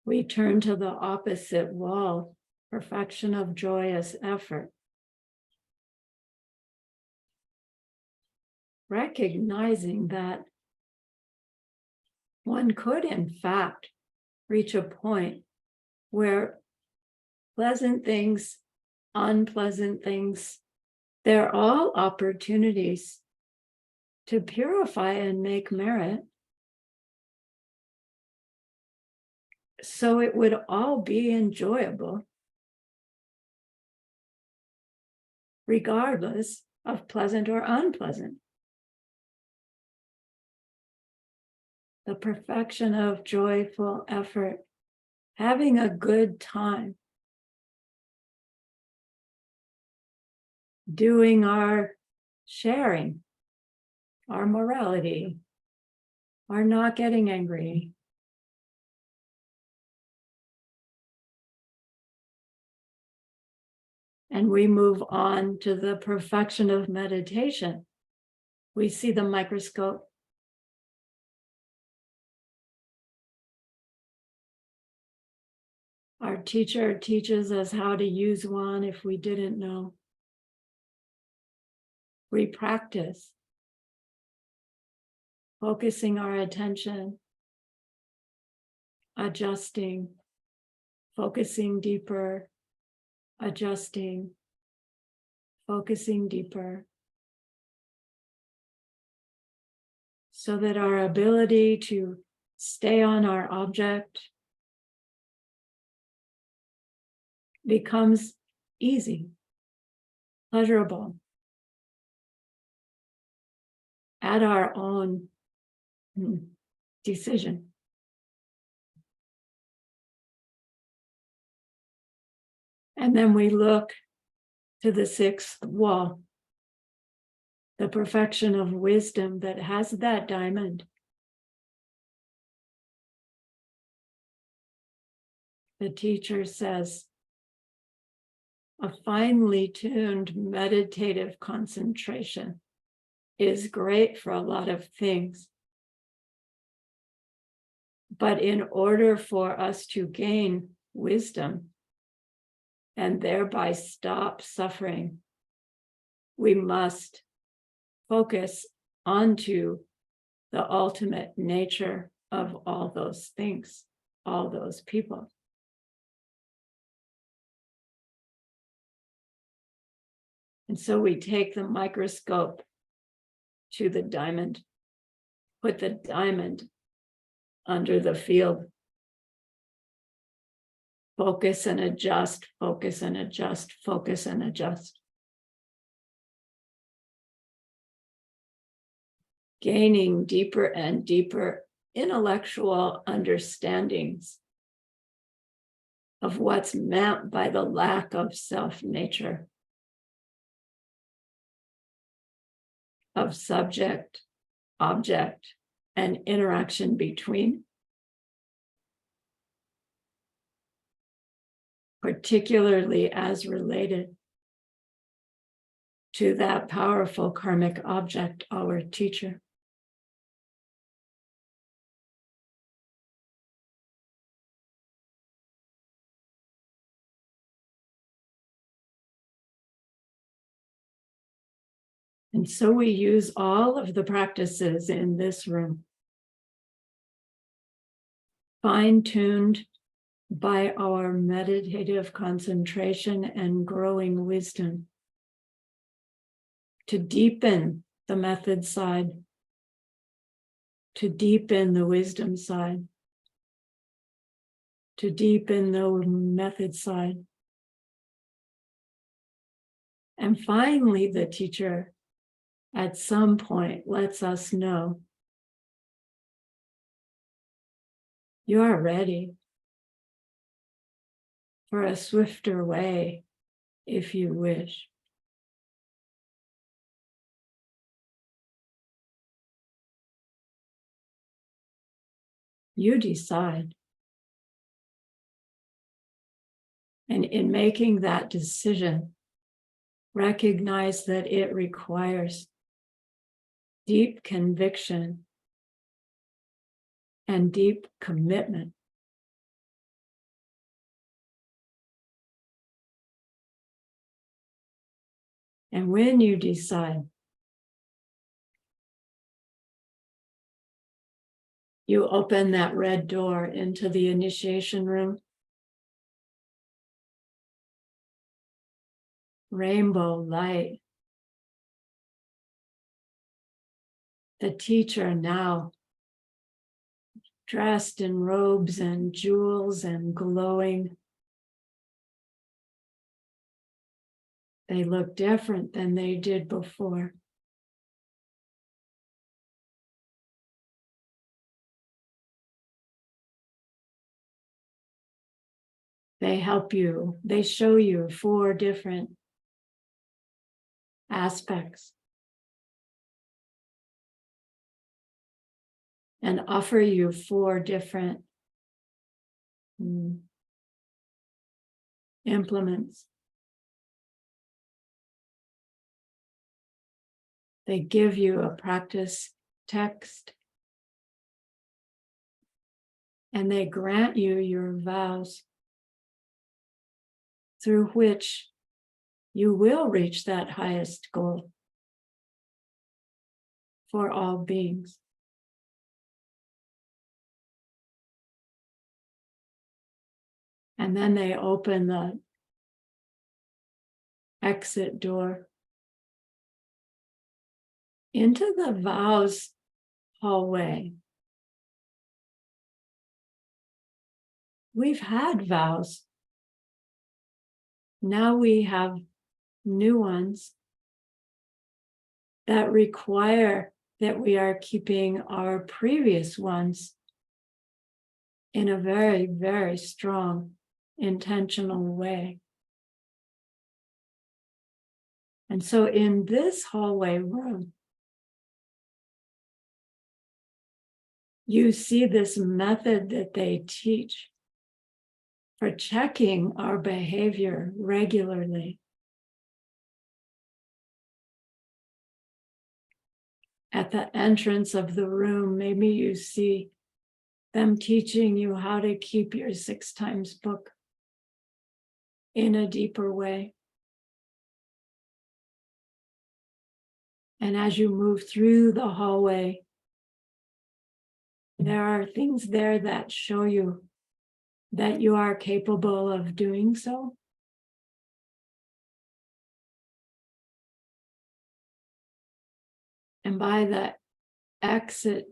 We turn to the opposite wall, perfection of joyous effort. Recognizing that one could, in fact, reach a point where pleasant things, unpleasant things, they're all opportunities to purify and make merit. So it would all be enjoyable, regardless of pleasant or unpleasant. The perfection of joyful effort, having a good time, doing our sharing, our morality, our not getting angry. And we move on to the perfection of meditation. We see the microscope. Our teacher teaches us how to use one if we didn't know. We practice, focusing our attention, adjusting, focusing deeper, adjusting, focusing deeper, so that our ability to stay on our object becomes easy, pleasurable, at our own decision. And then we look to the sixth wall, the perfection of wisdom that has that diamond. The teacher says, a finely tuned meditative concentration is great for a lot of things. But in order for us to gain wisdom and thereby stop suffering, we must focus onto the ultimate nature of all those things, all those people. And so we take the microscope to the diamond, put the diamond under the field, focus and adjust, focus and adjust, focus and adjust. Gaining deeper and deeper intellectual understandings of what's meant by the lack of self-nature, of subject, object, and interaction between, particularly as related to that powerful karmic object, our teacher. And so we use all of the practices in this room, fine-tuned by our meditative concentration and growing wisdom, to deepen the method side, to deepen the wisdom side, to deepen the method side. And finally, the teacher at some point lets us know, you are ready for a swifter way if you wish. You decide. And in making that decision, recognize that it requires deep conviction and deep commitment. And when you decide, you open that red door into the initiation room. Rainbow light. The teacher now dressed in robes and jewels and glowing. They look different than they did before. They help you, they show you 4 different aspects and offer you 4 different implements. They give you a practice text and they grant you your vows through which you will reach that highest goal for all beings. And then they open the exit door into the vows hallway. We've had vows. Now we have new ones that require that we are keeping our previous ones in a very, very strong, intentional way. And so in this hallway room, you see this method that they teach for checking our behavior regularly. At the entrance of the room, maybe you see them teaching you how to keep your 6 times book in a deeper way. And as you move through the hallway, there are things there that show you that you are capable of doing so. And by the exit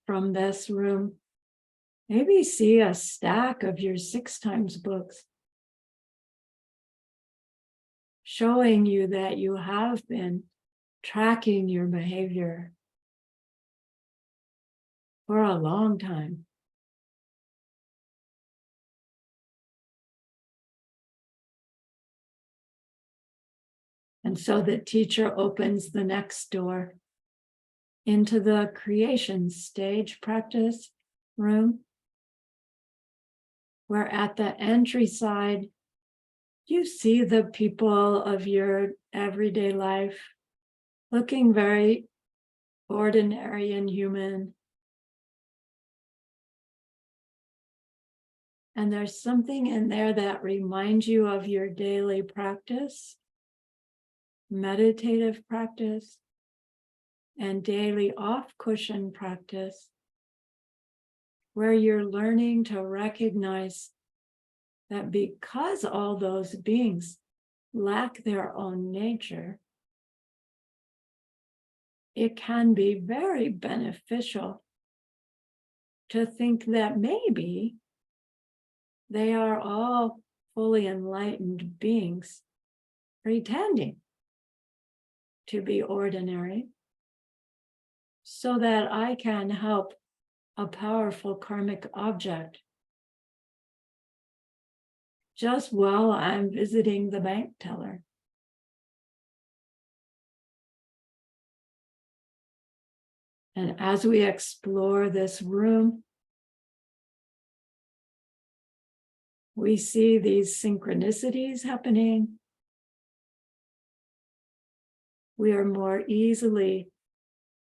from this room, maybe see a stack of your 6 times books, showing you that you have been tracking your behavior for a long time. And so the teacher opens the next door into the creation stage practice room, where at the entry side, you see the people of your everyday life looking very ordinary and human. And there's something in there that reminds you of your daily practice, meditative practice, and daily off-cushion practice, where you're learning to recognize that because all those beings lack their own nature, it can be very beneficial to think that maybe they are all fully enlightened beings pretending to be ordinary so that I can help a powerful karmic object just while I'm visiting the bank teller. And as we explore this room, we see these synchronicities happening. We are more easily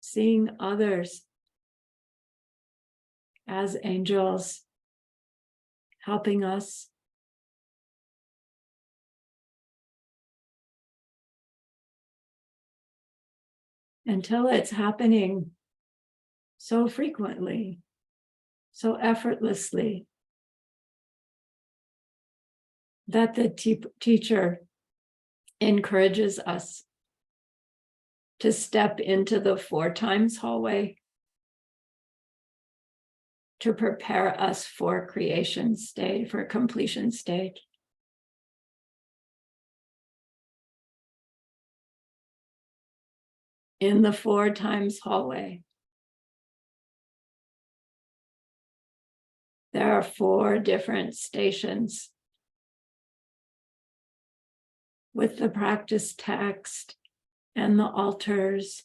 seeing others as angels helping us. Until it's happening so frequently, so effortlessly, that the teacher encourages us to step into the 4 times hallway to prepare us for creation stage, for completion stage. In the 4 times hallway, there are 4 different stations with the practice text and the altars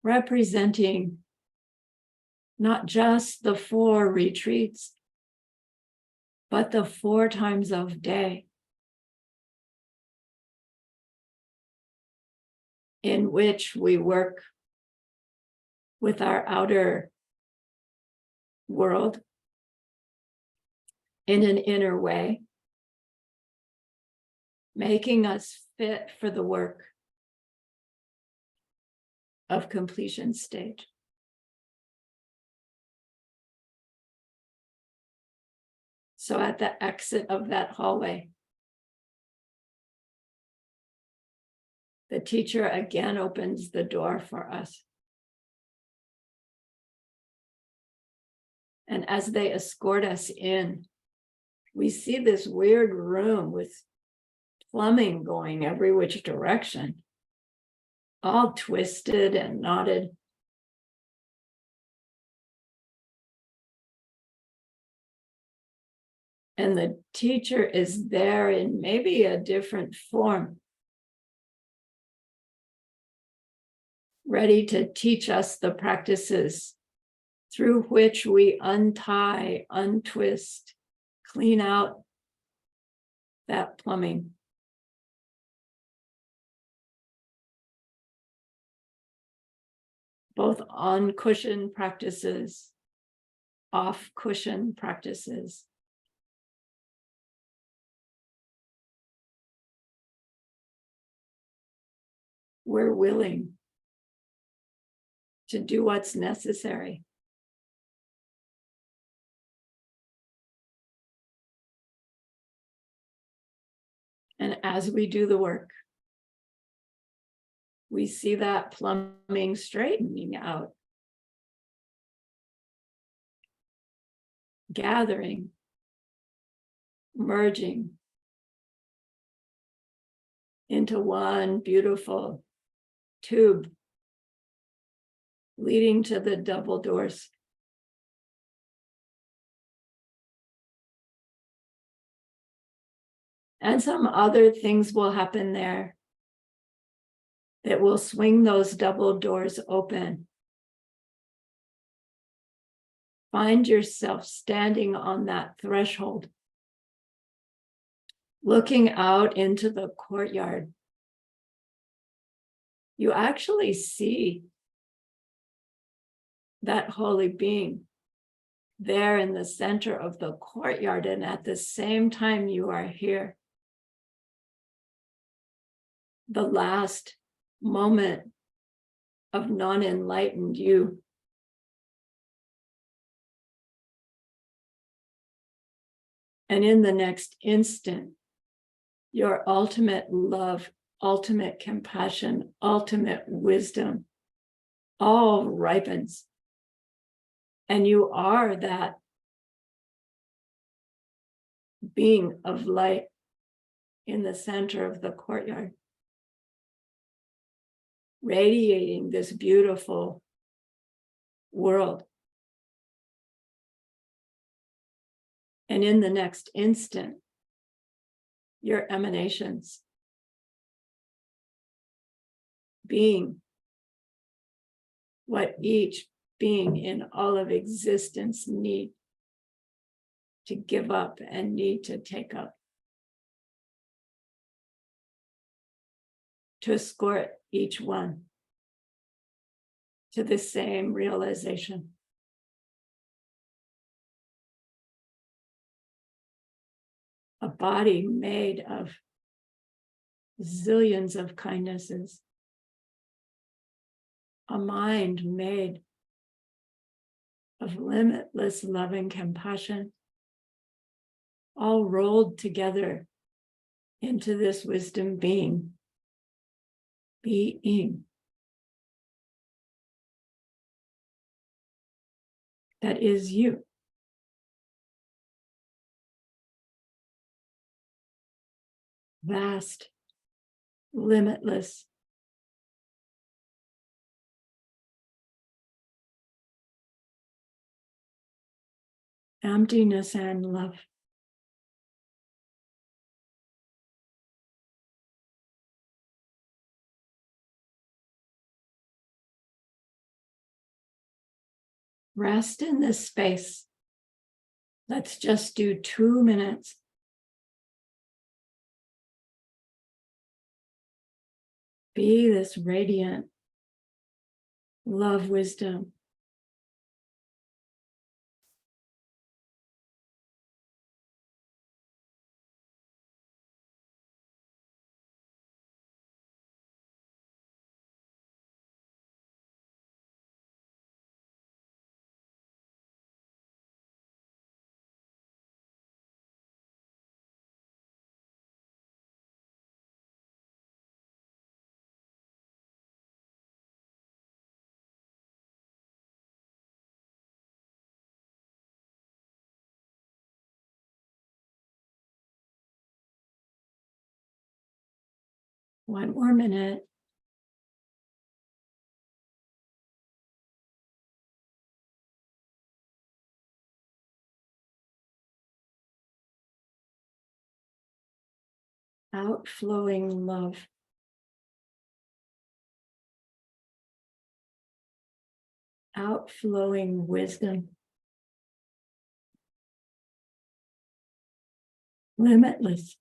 representing not just the 4 retreats, but the 4 times of day in which we work with our outer world in an inner way, making us fit for the work of completion stage. So at the exit of that hallway, the teacher again opens the door for us. And as they escort us in, we see this weird room with plumbing going every which direction, all twisted and knotted. And the teacher is there in maybe a different form, ready to teach us the practices through which we untie, untwist, clean out that plumbing. Both on cushion practices, off cushion practices. We're willing to do what's necessary. And as we do the work, we see that plumbing straightening out, gathering, merging into one beautiful tube leading to the double doors. And some other things will happen there that will swing those double doors open. Find yourself standing on that threshold, looking out into the courtyard. You actually see that holy being there in the center of the courtyard, and at the same time you are here. The last moment of non-enlightened you. And in the next instant, your ultimate love, ultimate compassion, ultimate wisdom all ripens. And you are that being of light in the center of the courtyard, radiating this beautiful world. And in the next instant, your emanations being what each being in all of existence need to give up and need to take up, to escort each one to the same realization. A body made of zillions of kindnesses, a mind made of limitless love and compassion, all rolled together into this wisdom being. that is you. Vast, limitless, emptiness and love. Rest in this space. Let's just do 2 minutes. Be this radiant love wisdom. One more minute. Outflowing love. Outflowing wisdom. Limitless.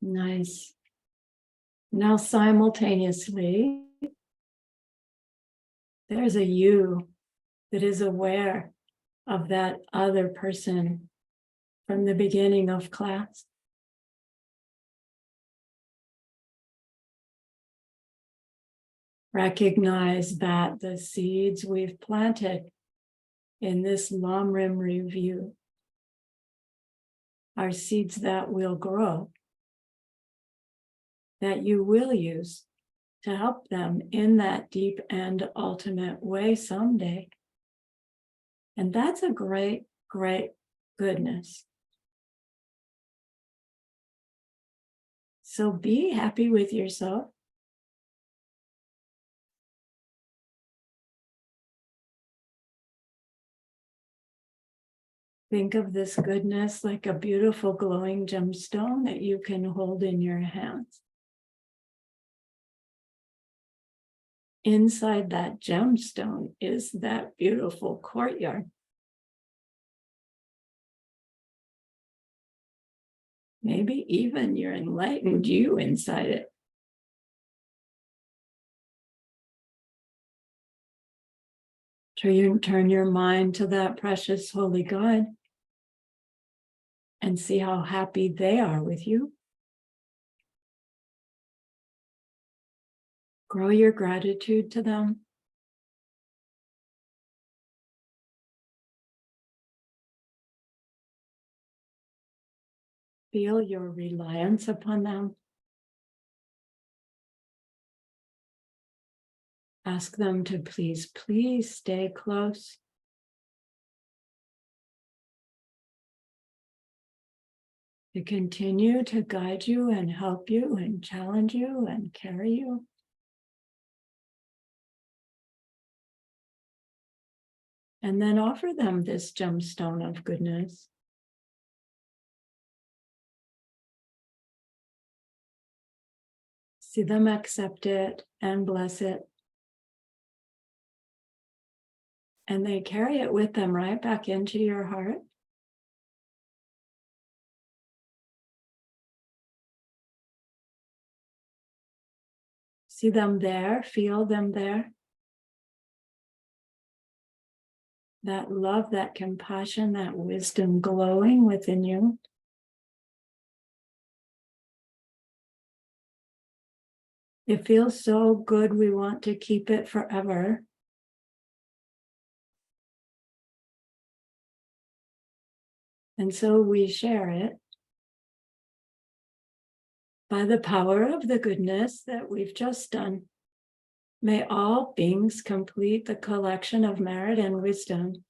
Nice. Now simultaneously, there's a you that is aware of that other person from the beginning of class. Recognize that the seeds we've planted in this Lamrim review are seeds that will grow, that you will use to help them in that deep and ultimate way someday. And that's a great, great goodness. So be happy with yourself. Think of this goodness like a beautiful glowing gemstone that you can hold in your hands. Inside that gemstone is that beautiful courtyard. Maybe even your enlightened you inside it. Turn your mind to that precious holy God and see how happy they are with you. Grow your gratitude to them. Feel your reliance upon them. Ask them to please stay close. To continue to guide you and help you and challenge you and carry you. And then offer them this gemstone of goodness. See them accept it and bless it. And they carry it with them right back into your heart. See them there, feel them there. that love, that compassion, that wisdom glowing within you. It feels so good. We want to keep it forever. And so we share it by the power of the goodness that we've just done. May all beings complete the collection of merit and wisdom,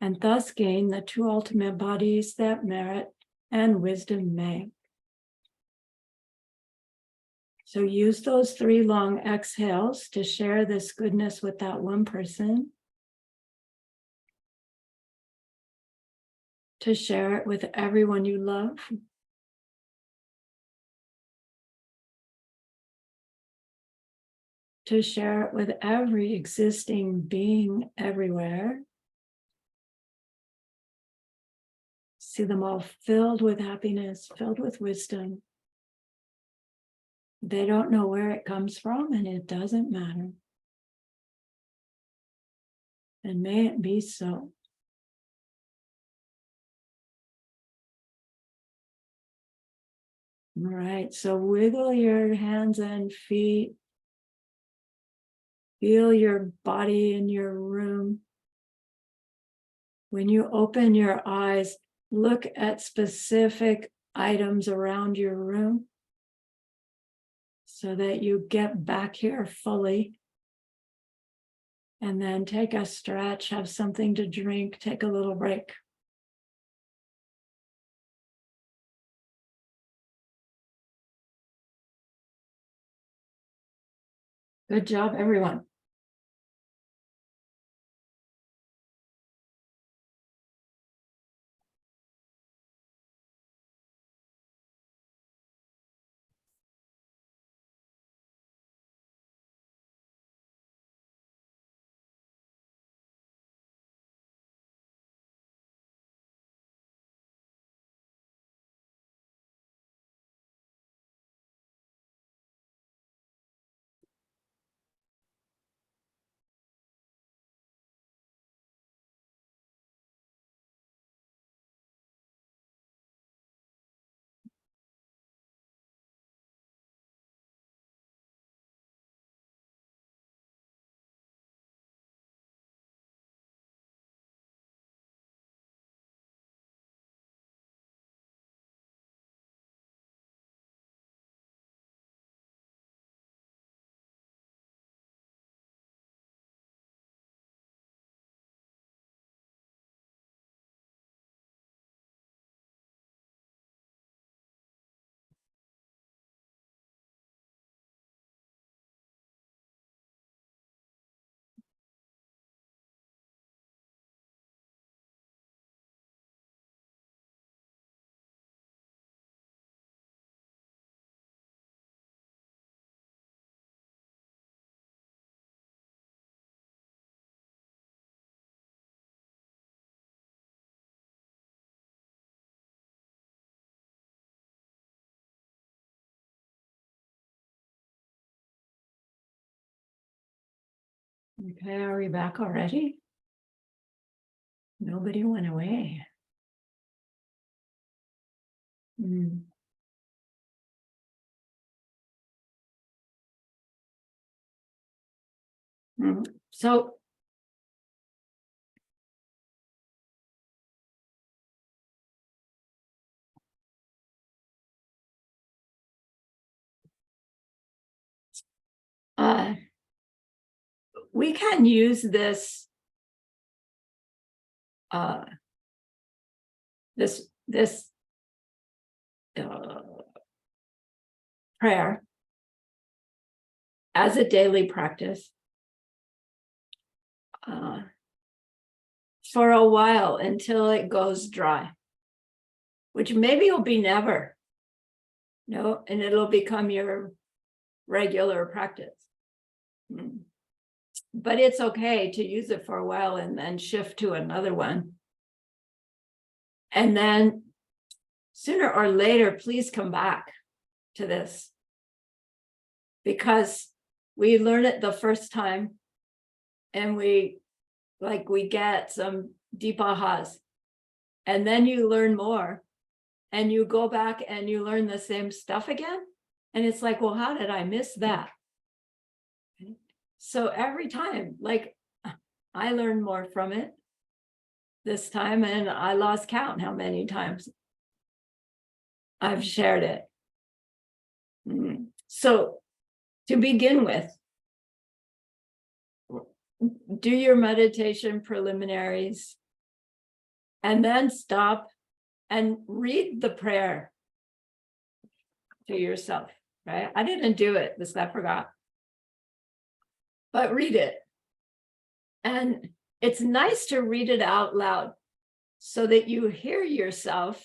and thus gain the two ultimate bodies that merit and wisdom make. So use those 3 long exhales to share this goodness with that one person, to share it with everyone you love, to share it with every existing being everywhere. See them all filled with happiness, filled with wisdom. They don't know where it comes from, and it doesn't matter. And may it be so. All right, so wiggle your hands and feet. Feel your body in your room. When you open your eyes, look at specific items around your room so that you get back here fully. And then take a stretch, have something to drink, take a little break. Good job, everyone. Okay, are we back already? Nobody went away. So we can use this prayer as a daily practice for a while until it goes dry, which maybe will be never. No, and it'll become your regular practice. But it's okay to use it for a while and then shift to another one. And then sooner or later, please come back to this, because we learn it the first time and we like we get some deep ahas, and then you learn more, and you go back and you learn the same stuff again. And it's like, well, how did I miss that? So every time, like, I learned more from it this time, and I lost count how many times I've shared it. So to begin with, do your meditation preliminaries and then stop and read the prayer to yourself, right? I didn't do it because I forgot, but read it. And it's nice to read it out loud so that you hear yourself,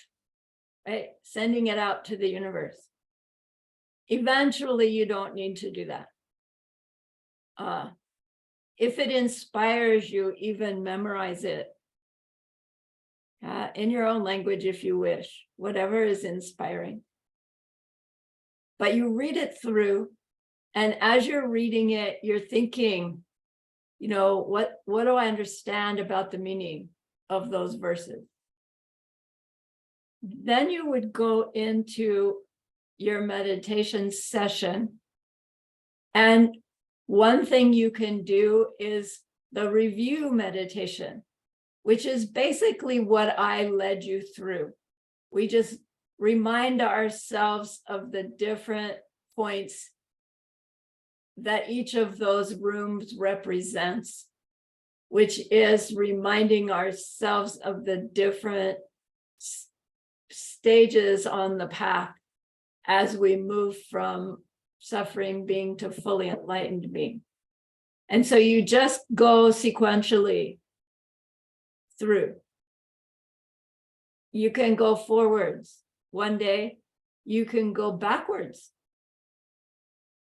right, sending it out to the universe. Eventually, you don't need to do that. If it inspires you, even memorize it in your own language if you wish, whatever is inspiring. But you read it through, and as you're reading it, you're thinking, you know, what do I understand about the meaning of those verses? Then you would go into your meditation session, and one thing you can do is the review meditation, which is basically what I led you through. We just remind ourselves of the different points that each of those rooms represents, which is reminding ourselves of the different stages on the path as we move from suffering being to fully enlightened being. And so you just go sequentially through. You can go forwards one day, you can go backwards.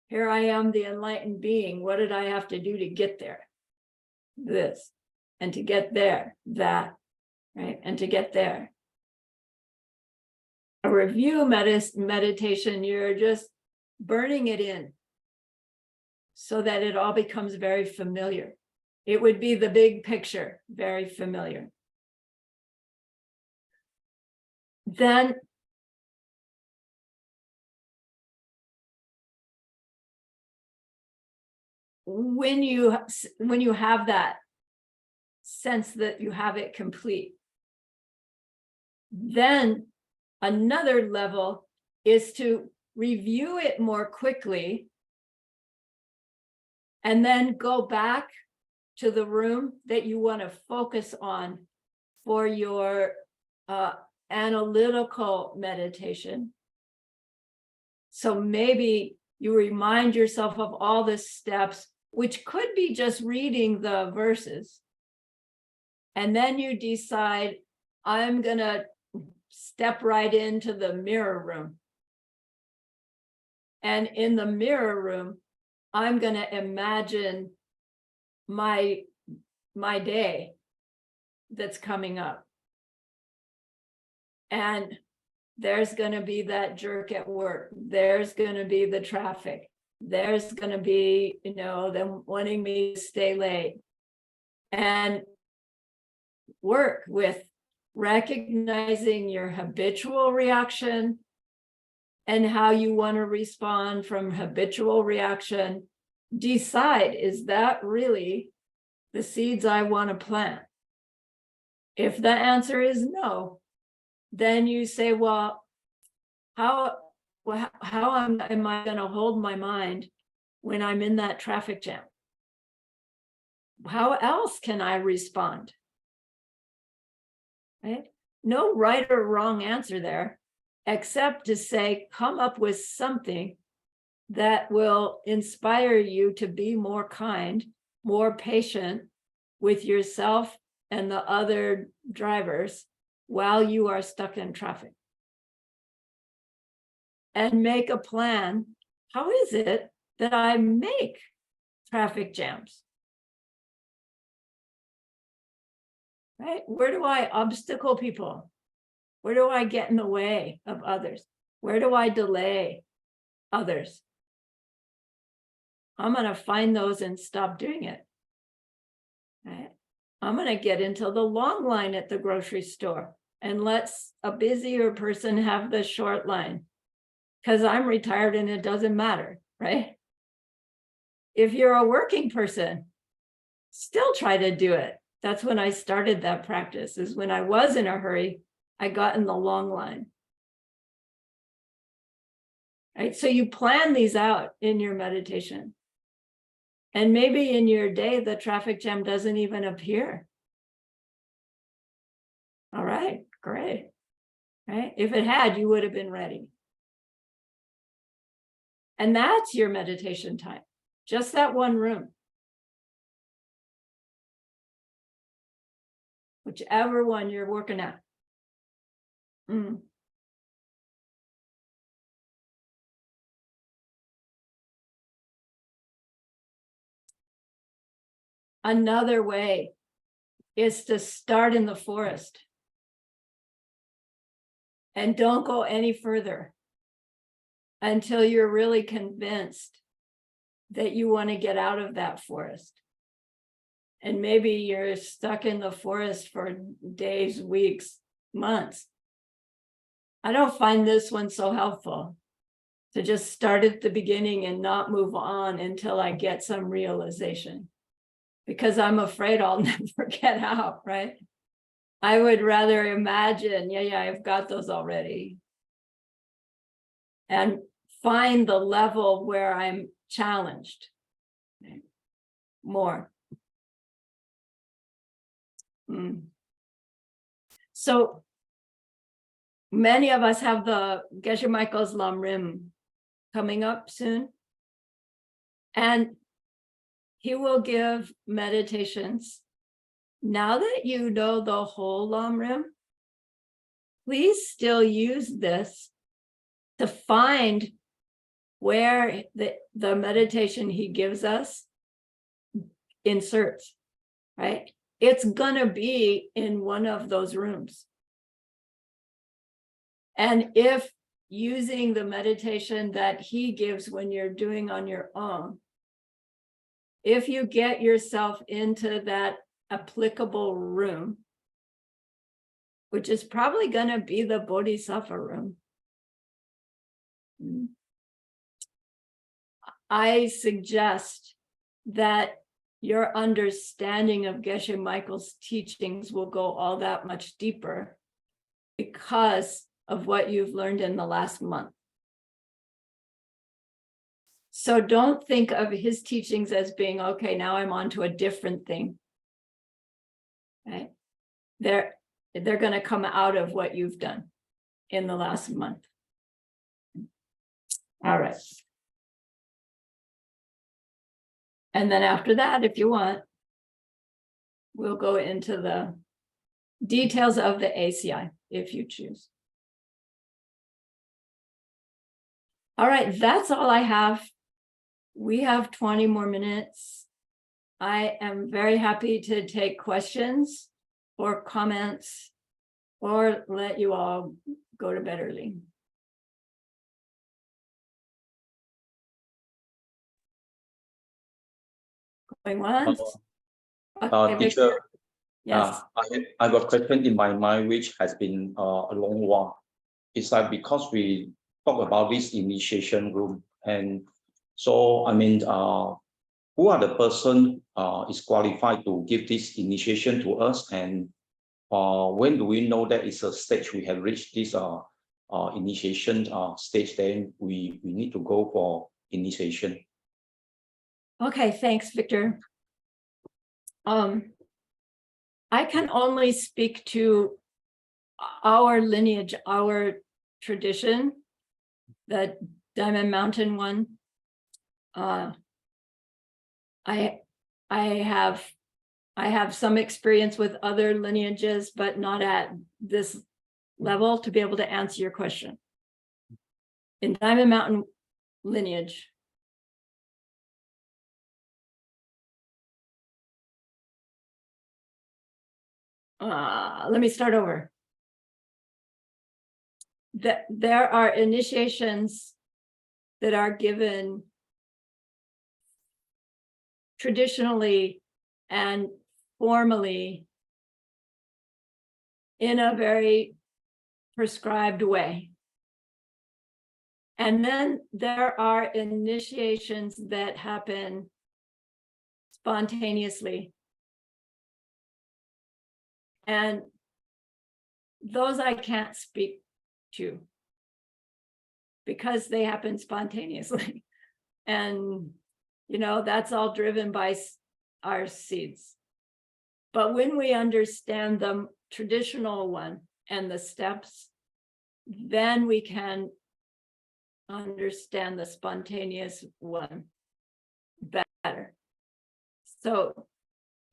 Here I am, the enlightened being. What did I have to do to get there? This. And to get there, that. Right? And to get there. A review meditation, you're just burning it in so that it all becomes very familiar. It would be the big picture, very familiar. Then when you have that sense that you have it complete, then another level is to review it more quickly and then go back to the room that you want to focus on for your analytical meditation. So maybe you remind yourself of all the steps, which could be just reading the verses. And then you decide, I'm going to step right into the mirror room. And in the mirror room, I'm going to imagine my day that's coming up. And there's going to be that jerk at work. There's going to be the traffic. There's going to be, them wanting me to stay late. And work with recognizing your habitual reaction and how you want to respond from habitual reaction. Decide, is that really the seeds I want to plant? If the answer is no, then you say, well, how am I going to hold my mind when I'm in that traffic jam? How else can I respond? Right? No right or wrong answer there, except to say, come up with something that will inspire you to be more kind, more patient with yourself and the other drivers while you are stuck in traffic. And make a plan. How is it that I make traffic jams? Right? Where do I obstacle people? Where do I get in the way of others? Where do I delay others? I'm going to find those and stop doing it. Right? I'm going to get into the long line at the grocery store and let a busier person have the short line because I'm retired and it doesn't matter, right? If you're a working person, still try to do it. That's when I started that practice, is when I was in a hurry, I got in the long line. Right? So you plan these out in your meditation. And maybe in your day, the traffic jam doesn't even appear. All right, great. Right? If it had, you would have been ready. And that's your meditation time. Just that one room. Whichever one you're working at. Another way is to start in the forest and don't go any further until you're really convinced that you want to get out of that forest. And maybe you're stuck in the forest for days, weeks, months. I don't find this one so helpful, to just start at the beginning and not move on until I get some realization, because I'm afraid I'll never get out, right? I would rather imagine, yeah, I've got those already. And find the level where I'm challenged more. So many of us have the Geshe Michael's Lamrim coming up soon. And he will give meditations. Now that you know the whole Lamrim, please still use this to find where the meditation he gives us inserts, right? It's gonna be in one of those rooms. And if using the meditation that he gives when you're doing on your own, if you get yourself into that applicable room, which is probably gonna be the Bodhisattva room, I suggest that your understanding of Geshe Michael's teachings will go all that much deeper because of what you've learned in the last month. So don't think of his teachings as being, okay, now I'm on to a different thing. Right? They're going to come out of what you've done in the last month. All right. And then after that, if you want, we'll go into the details of the ACI, if you choose. All right, that's all I have. We have 20 more minutes. I am very happy to take questions or comments or let you all go to bed early. Going once? Okay, Teacher, yes. I have a question in my mind which has been a long while. It's like because we talk about this initiation room, and so I mean, who are the person is qualified to give this initiation to us, and when do we know that it's a stage we have reached this initiation stage? Then we need to go for initiation. Okay, thanks, Victor. I can only speak to our lineage, our tradition, the Diamond Mountain one. I have some experience with other lineages, but not at this level to be able to answer your question. In Diamond Mountain lineage, let me start over. There are initiations that are given traditionally and formally in a very prescribed way. And then there are initiations that happen spontaneously. And those I can't speak to because they happen spontaneously. And, that's all driven by our seeds. But when we understand the traditional one and the steps, then we can understand the spontaneous one better. So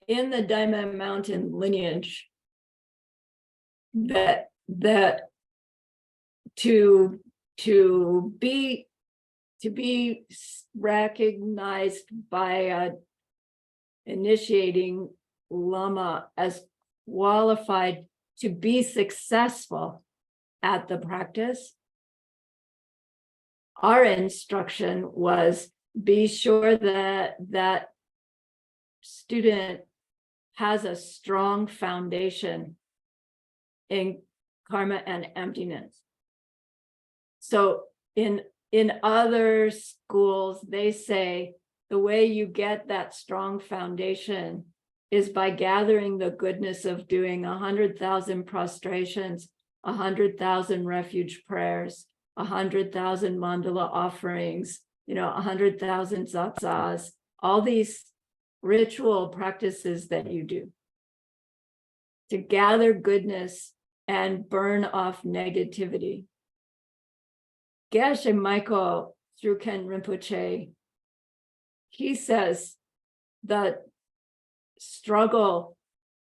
in the Diamond Mountain lineage, that to be recognized by a initiating Lama as qualified to be successful at the practice, our instruction was be sure that that student has a strong foundation in karma and emptiness. So in other schools, they say the way you get that strong foundation is by gathering the goodness of doing 100,000 prostrations, 100,000 refuge prayers, 100,000 mandala offerings, 100,000 zatzas, all these ritual practices that you do to gather goodness and burn off negativity. Geshe Michael, through Ken Rinpoche, he says that struggle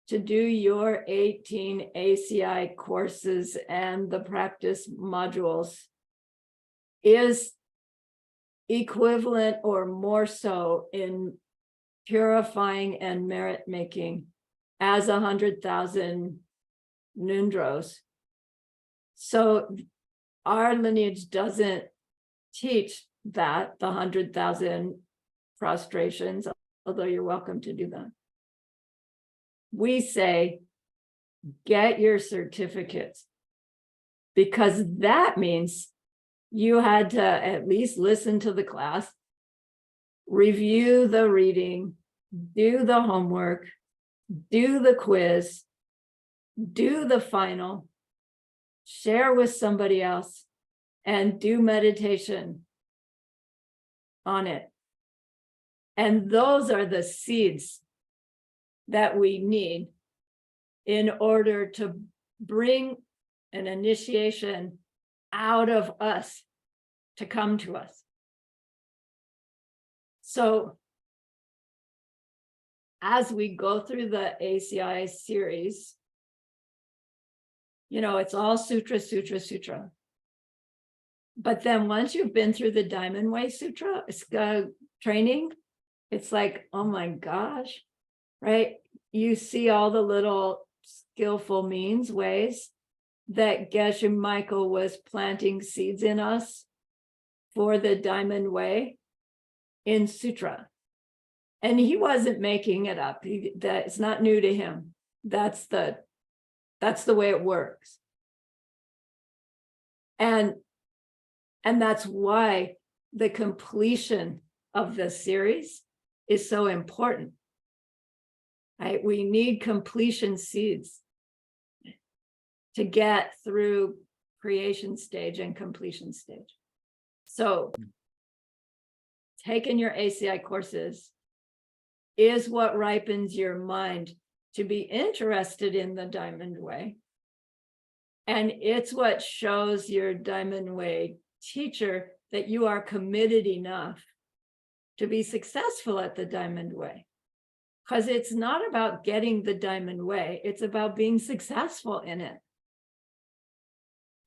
to do your 18 ACI courses and the practice modules is equivalent or more so in purifying and merit making as 100,000 Nundros. So our lineage doesn't teach that, the 100,000 prostrations, although you're welcome to do that. We say, get your certificates, because that means you had to at least listen to the class, review the reading, do the homework, do the quiz, do the final, share with somebody else, and do meditation on it. And those are the seeds that we need in order to bring an initiation out of us to come to us. So as we go through the ACI series, it's all sutra, sutra, sutra. But then once you've been through the Diamond Way Sutra training, it's like, oh my gosh, right? You see all the little skillful ways that Geshe Michael was planting seeds in us for the Diamond Way in Sutra. And he wasn't making it up. It's not new to him. That's the way it works. And that's why the completion of the series is so important. Right? We need completion seeds to get through creation stage and completion stage. So taking your ACI courses is what ripens your mind to be interested in the Diamond Way. And it's what shows your Diamond Way teacher that you are committed enough to be successful at the Diamond Way. Because it's not about getting the Diamond Way, it's about being successful in it.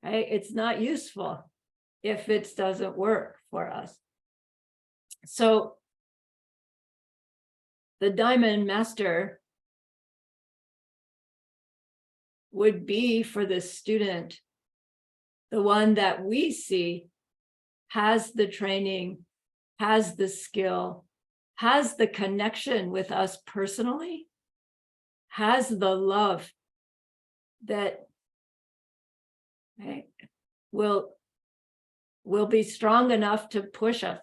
Right? It's not useful if it doesn't work for us. So the Diamond Master would be for the student, the one that we see has the training, has the skill, has the connection with us personally, has the love that will be strong enough to push us.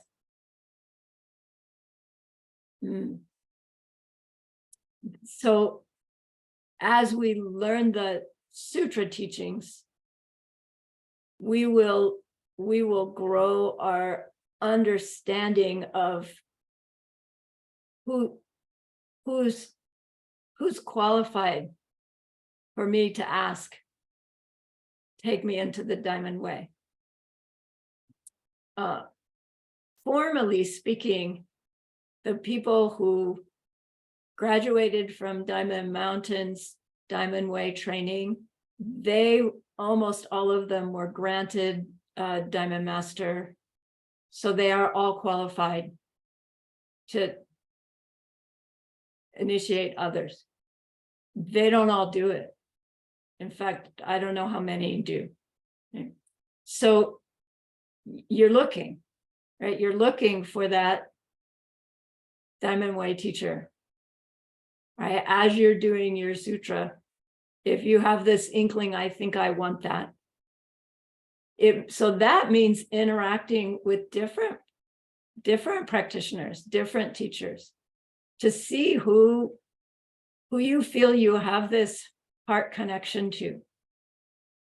So as we learn the sutra teachings, we will grow our understanding of who's qualified for me to ask, take me into the Diamond Way. Formally speaking, the people who graduated from Diamond Mountain's Diamond Way training, they almost all of them were granted Diamond Master. So they are all qualified to initiate others. They don't all do it. In fact, I don't know how many do. So you're looking, right? You're looking for that Diamond Way teacher, right? As you're doing your sutra, if you have this inkling, I think I want that. So that means interacting with different practitioners, different teachers, to see who you feel you have this heart connection to.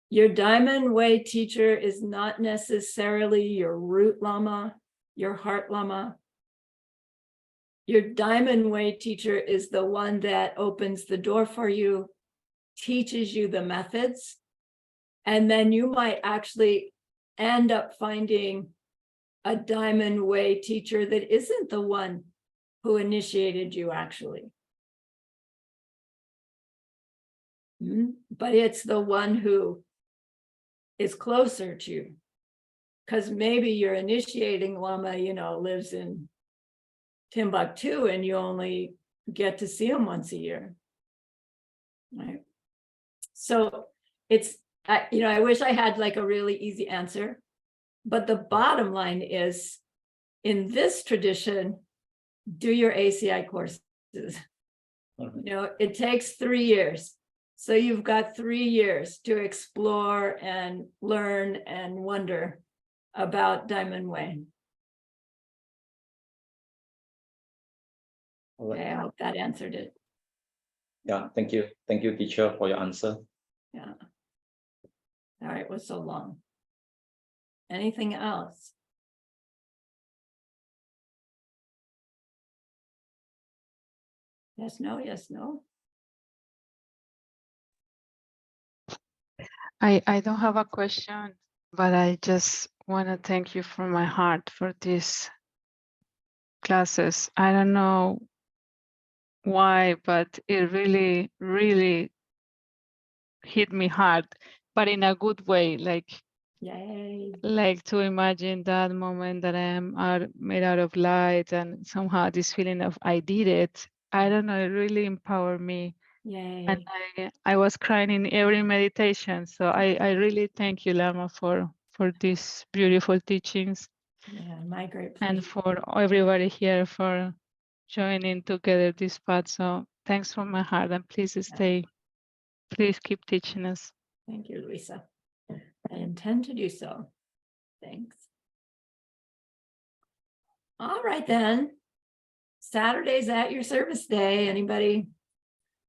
Your Diamond Way teacher is not necessarily your root lama, your heart lama. Your Diamond Way teacher is the one that opens the door for you, teaches you the methods, and then you might actually end up finding a Diamond Way teacher that isn't the one who initiated you actually. But it's the one who is closer to you, because maybe your initiating lama, lives in Timbuktu and you only get to see him once a year, right? So it's, I wish I had like a really easy answer, but the bottom line is, in this tradition, do your ACI courses. It takes 3 years. So you've got 3 years to explore and learn and wonder about Diamond Way. All right. Okay, I hope that answered it. Yeah, thank you. Thank you, teacher, for your answer. Yeah. All right, it was so long. Anything else? Yes, no, yes, no. I don't have a question, but I just want to thank you from my heart for these classes. I don't know why, but it really, really hit me hard, but in a good way. Yay. Like to imagine that moment that I am made out of light, and somehow this feeling of I did it. I don't know, it really empowered me. Yay. And I was crying in every meditation. So I really thank you, Lama, for these beautiful teachings. Yeah, my great pleasure. And for everybody here for joining together this path. So thanks from my heart, and please stay. Please keep teaching us. Thank you, Luisa. I intend to do so. Thanks. All right, then. Saturday's at your service day. Anybody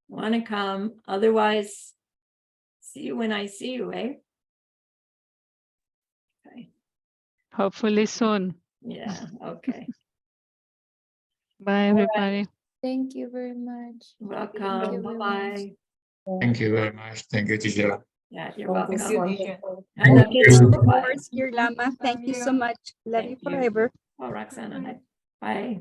want to come? Otherwise, see you when I see you, eh? Okay. Hopefully soon. Yeah, okay. Bye, everybody. Thank you very much. Welcome. you very Bye-bye. Thank you very much. Thank you, teacher. Yeah, you're welcome. I Thank love you. you. Bye. Dear Lama, thank you so much. Love you Thank you. forever. Oh, Roxana, hi. Bye.